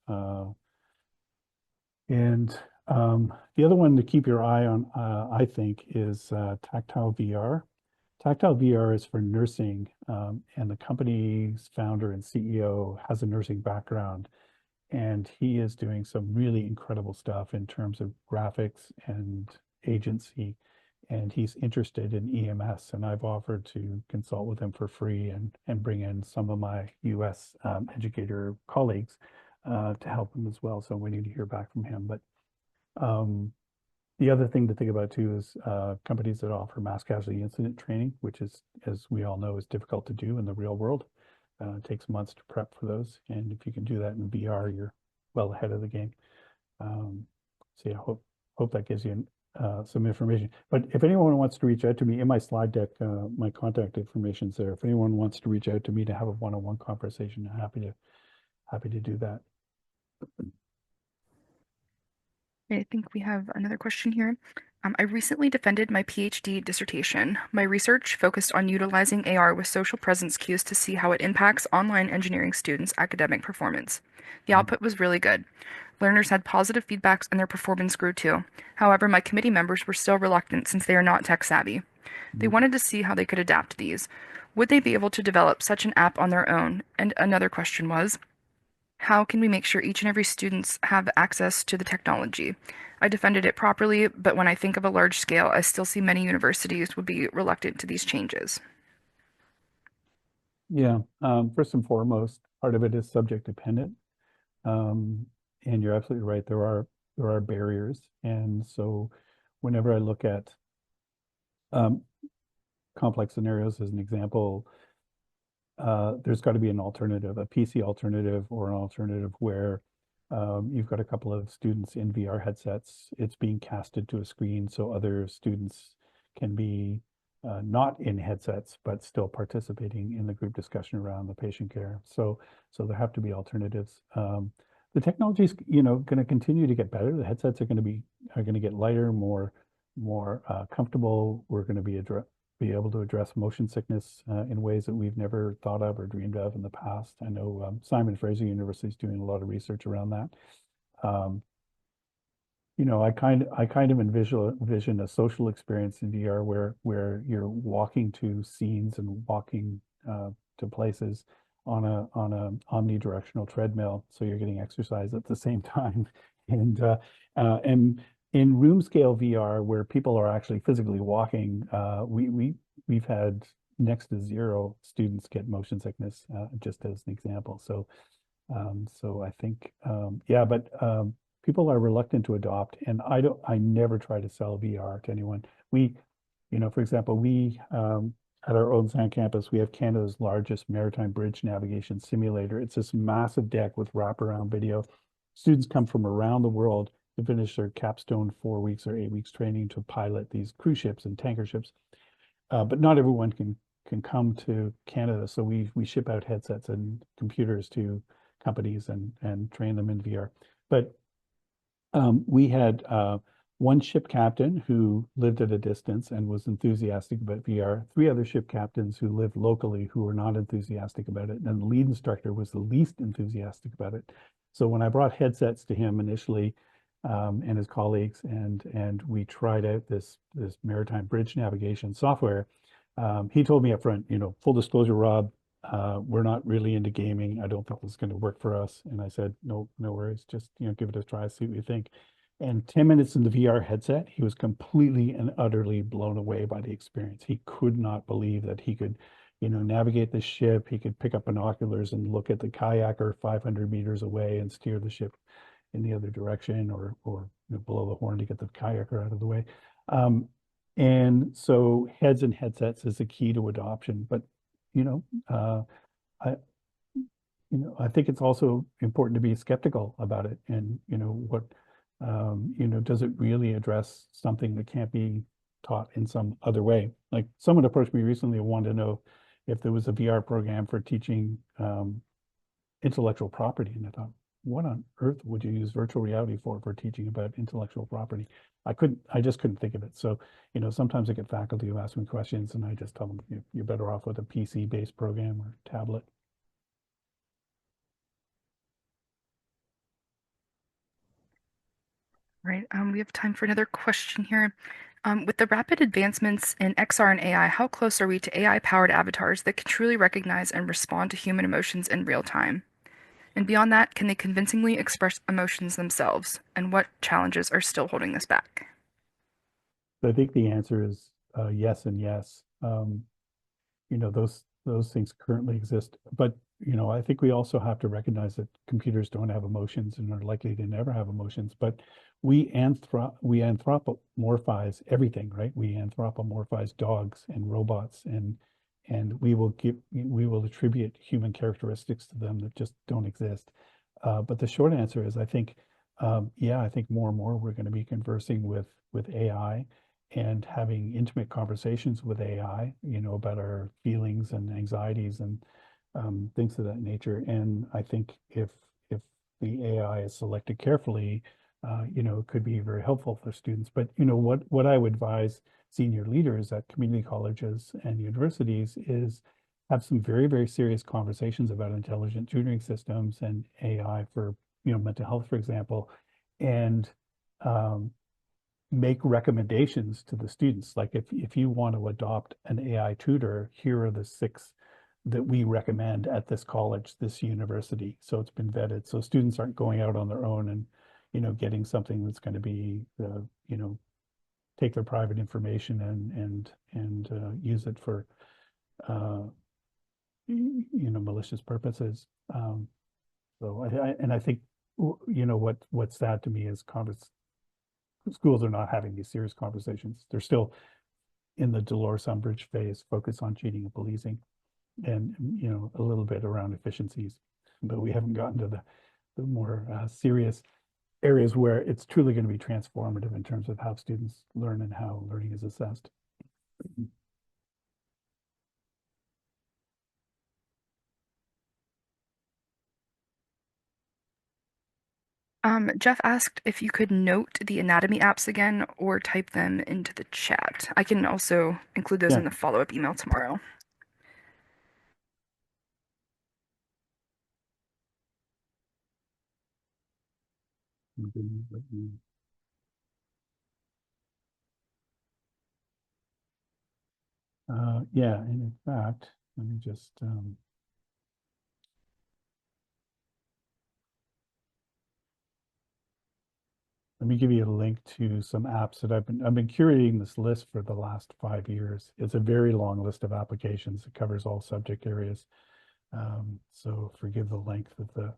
And the other one to keep your eye on, I think, is Tactile VR. Tactile VR is for nursing, and the company's founder and CEO has a nursing background, and he is doing some really incredible stuff in terms of graphics and agency, and he's interested in EMS, and I've offered to consult with him for free and bring in some of my US educator colleagues to help him as well. So we need to hear back from him. But the other thing to think about too is companies that offer mass casualty incident training, which is, as we all know, is difficult to do in the real world. It takes months to prep for those. And if you can do that in VR, you're well ahead of the game. So yeah, hope that gives you some information. But if anyone wants to reach out to me, in my slide deck, my contact information is there. If anyone wants to reach out to me to have a one-on-one conversation, I'm happy to do that. I think we have another question here. I recently defended my PhD dissertation. My research focused on utilizing AR with social presence cues to see how it impacts online engineering students' academic performance. The output was really good. Learners had positive feedbacks and their performance grew too. However, my committee members were still reluctant since they are not tech savvy. They wanted to see how they could adapt these. Would they be able to develop such an app on their own? And another question was, how can we make sure each and every students have access to the technology? I defended it properly, but when I think of a large scale, I still see many universities would be reluctant to these changes. Yeah, first and foremost, part of it is subject dependent. And you're absolutely right. There are barriers. And so whenever I look at um, complex scenarios as an example, there's got to be an alternative, a PC alternative or an alternative where you've got a couple of students in VR headsets. It's being casted to a screen so other students can be not in headsets, but still participating in the group discussion around the patient care. So there have to be alternatives. The technology is, going to continue to get better. The headsets are going to get lighter, more comfortable. We're going to be able to address motion sickness in ways that we've never thought of or dreamed of in the past. I know Simon Fraser University is doing a lot of research around that. Um, I kind of envision a social experience in VR where you're walking to scenes and walking to places on a omnidirectional treadmill, so you're getting exercise at the same time, and in room scale VR where people are actually physically walking, we've had next to zero students get motion sickness, just as an example. So I think, yeah, but people are reluctant to adopt, and I never try to sell VR to anyone. For example, we at our Odense campus, we have Canada's largest maritime bridge navigation simulator. It's this massive deck with wraparound video. Students come from around the world to finish their capstone 4 weeks or 8 weeks training to pilot these cruise ships and tanker ships. But not everyone can come to Canada, so we ship out headsets and computers to companies and train them in VR. But we had one ship captain who lived at a distance and was enthusiastic about VR, three other ship captains who lived locally who were not enthusiastic about it, and the lead instructor was the least enthusiastic about it. So when I brought headsets to him initially, and his colleagues, and we tried out this maritime bridge navigation software, he told me up front, full disclosure, Rob, we're not really into gaming. I don't think this is going to work for us. And I said, no, no worries. Just, give it a try, see what you think. And 10 minutes in the VR headset, he was completely and utterly blown away by the experience. He could not believe that he could, navigate the ship. He could pick up binoculars and look at the kayaker 500 meters away and steer the ship in the other direction, or blow the horn to get the kayaker out of the way. And so heads and headsets is the key to adoption. But you know, I I think it's also important to be skeptical about it. And does it really address something that can't be taught in some other way? Like someone approached me recently and wanted to know if there was a VR program for teaching intellectual property. And I thought, what on earth would you use virtual reality for teaching about intellectual property? I just couldn't think of it. So, sometimes I get faculty who ask me questions and I just tell them you're better off with a PC-based program or tablet. Right. We have time for another question here. With the rapid advancements in XR and AI, how close are we to AI-powered avatars that can truly recognize and respond to human emotions in real time? And beyond that, can they convincingly express emotions themselves? And what challenges are still holding this back? So I think the answer is yes and yes. Those things currently exist, but I think we also have to recognize that computers don't have emotions and are likely to never have emotions. But we anthropomorphize everything, right? We anthropomorphize dogs and robots, and we will attribute human characteristics to them that just don't exist. But the short answer is, I think, yeah, I think more and more we're going to be conversing with AI and having intimate conversations with AI, about our feelings and anxieties and things of that nature. And I think if the AI is selected carefully, it could be very helpful for students. But what I would advise senior leaders at community colleges and universities is have some very, very serious conversations about intelligent tutoring systems and AI for mental health, for example, and um, make recommendations to the students. Like if you want to adopt an AI tutor, here are the 6 that we recommend at this college, this university. So it's been vetted. So students aren't going out on their own and, getting something that's going to be, take their private information and use it for, uh, malicious purposes. So I think what's sad to me is schools are not having these serious conversations. They're still in the Dolores Umbridge phase, focus on cheating and policing, and a little bit around efficiencies, but we haven't gotten to the more serious areas where it's truly going to be transformative in terms of how students learn and how learning is assessed. Jeff asked if you could note the anatomy apps again or type them into the chat. I can also include those Yeah. in the follow-up email tomorrow. Yeah, and in fact, let me just let me give you a link to some apps that I've been curating this list for the last 5 years. It's a very long list of applications. It covers all subject areas. So forgive the length of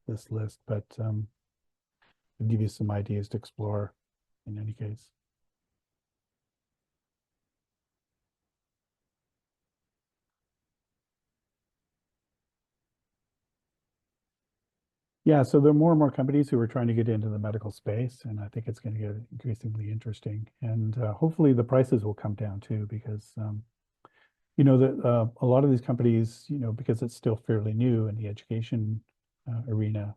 this list, but I'll give you some ideas to explore in any case. Yeah, so there are more and more companies who are trying to get into the medical space, and I think it's going to get increasingly interesting. And hopefully the prices will come down too, because a lot of these companies, because it's still fairly new in the education arena,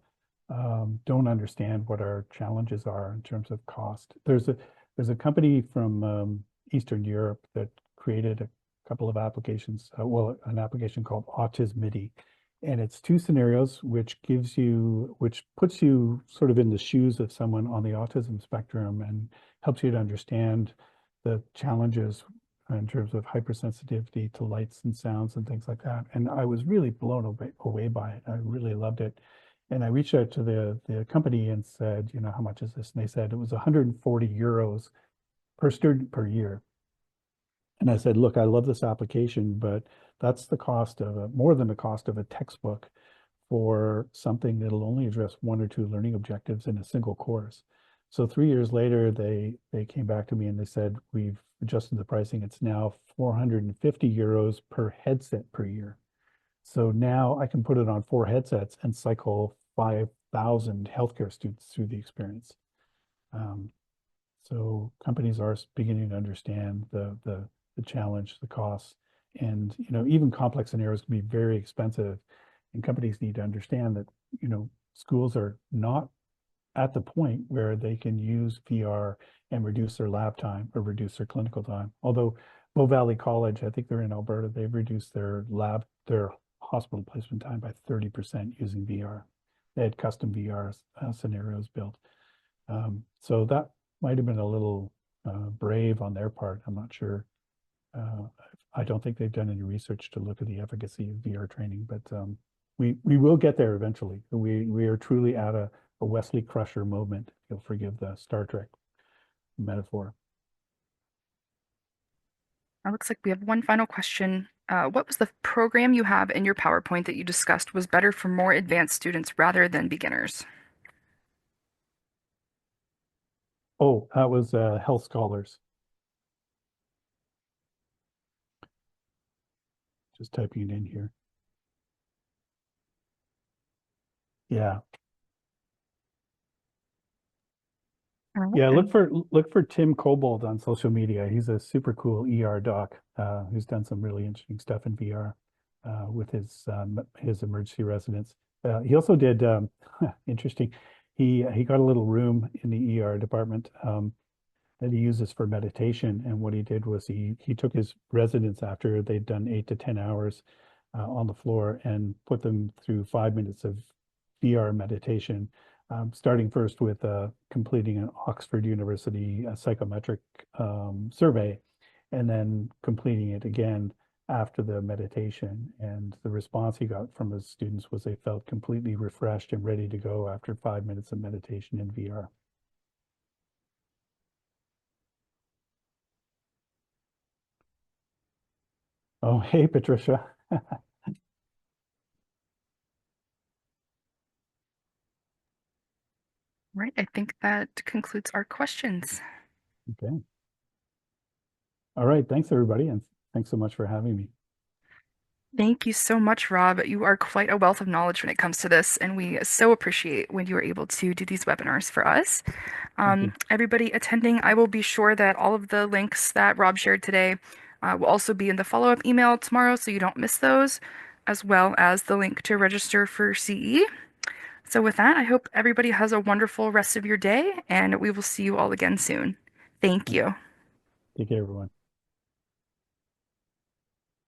don't understand what our challenges are in terms of cost. There's a company from Eastern Europe that created a couple of applications. Well, an application called Autismity, and it's two scenarios which puts you sort of in the shoes of someone on the autism spectrum and helps you to understand the challenges in terms of hypersensitivity to lights and sounds and things like that. And I was really blown away by it. I really loved it. And I reached out to the company and said, how much is this? And they said it was 140 euros per student per year. And I said, look, I love this application, but that's the cost of more than the cost of a textbook for something that'll only address one or two learning objectives in a single course. So 3 years later, they came back to me and they said, we've adjusted the pricing. It's now 450 euros per headset per year. So now I can put it on 4 headsets and cycle 5,000 healthcare students through the experience. Um, so companies are beginning to understand the challenge, the costs, and even complex scenarios can be very expensive, and companies need to understand that schools are not at the point where they can use VR and reduce their lab time or reduce their clinical time. Although Bow Valley College, I think they're in Alberta, they've reduced their hospital placement time by 30% using VR. They had custom VR scenarios built. So that might have been a little brave on their part. I'm not sure. Uh, I don't think they've done any research to look at the efficacy of VR training, but we will get there eventually. We are truly at a Wesley Crusher moment. You'll forgive the Star Trek metaphor. It looks like we have one final question. What was the program you have in your PowerPoint that you discussed was better for more advanced students rather than beginners? Oh, that was Health Scholars. Just typing it in here. Yeah. All right, Yeah, then. look for Tim Kobold on social media. He's a super cool ER doc who's done some really interesting stuff in VR with his emergency residents. He also did interesting. He got a little room in the ER department that he uses for meditation. And what he did was he took his residents after they'd done 8 to 10 hours on the floor and put them through 5 minutes of VR meditation, starting first with completing an Oxford University psychometric survey, and then completing it again after the meditation. And the response he got from his students was they felt completely refreshed and ready to go after 5 minutes of meditation in VR. Oh, hey, Patricia. Right. I think that concludes our questions. Okay. All right. Thanks, everybody. And thanks so much for having me. Thank you so much, Rob. You are quite a wealth of knowledge when it comes to this, and we so appreciate when you are able to do these webinars for us. Thank you. Everybody attending, I will be sure that all of the links that Rob shared today will also be in the follow-up email tomorrow so you don't miss those, as well as the link to register for CE. So with that, I hope everybody has a wonderful rest of your day, and we will see you all again soon. Thank Thanks. you. Take care, everyone.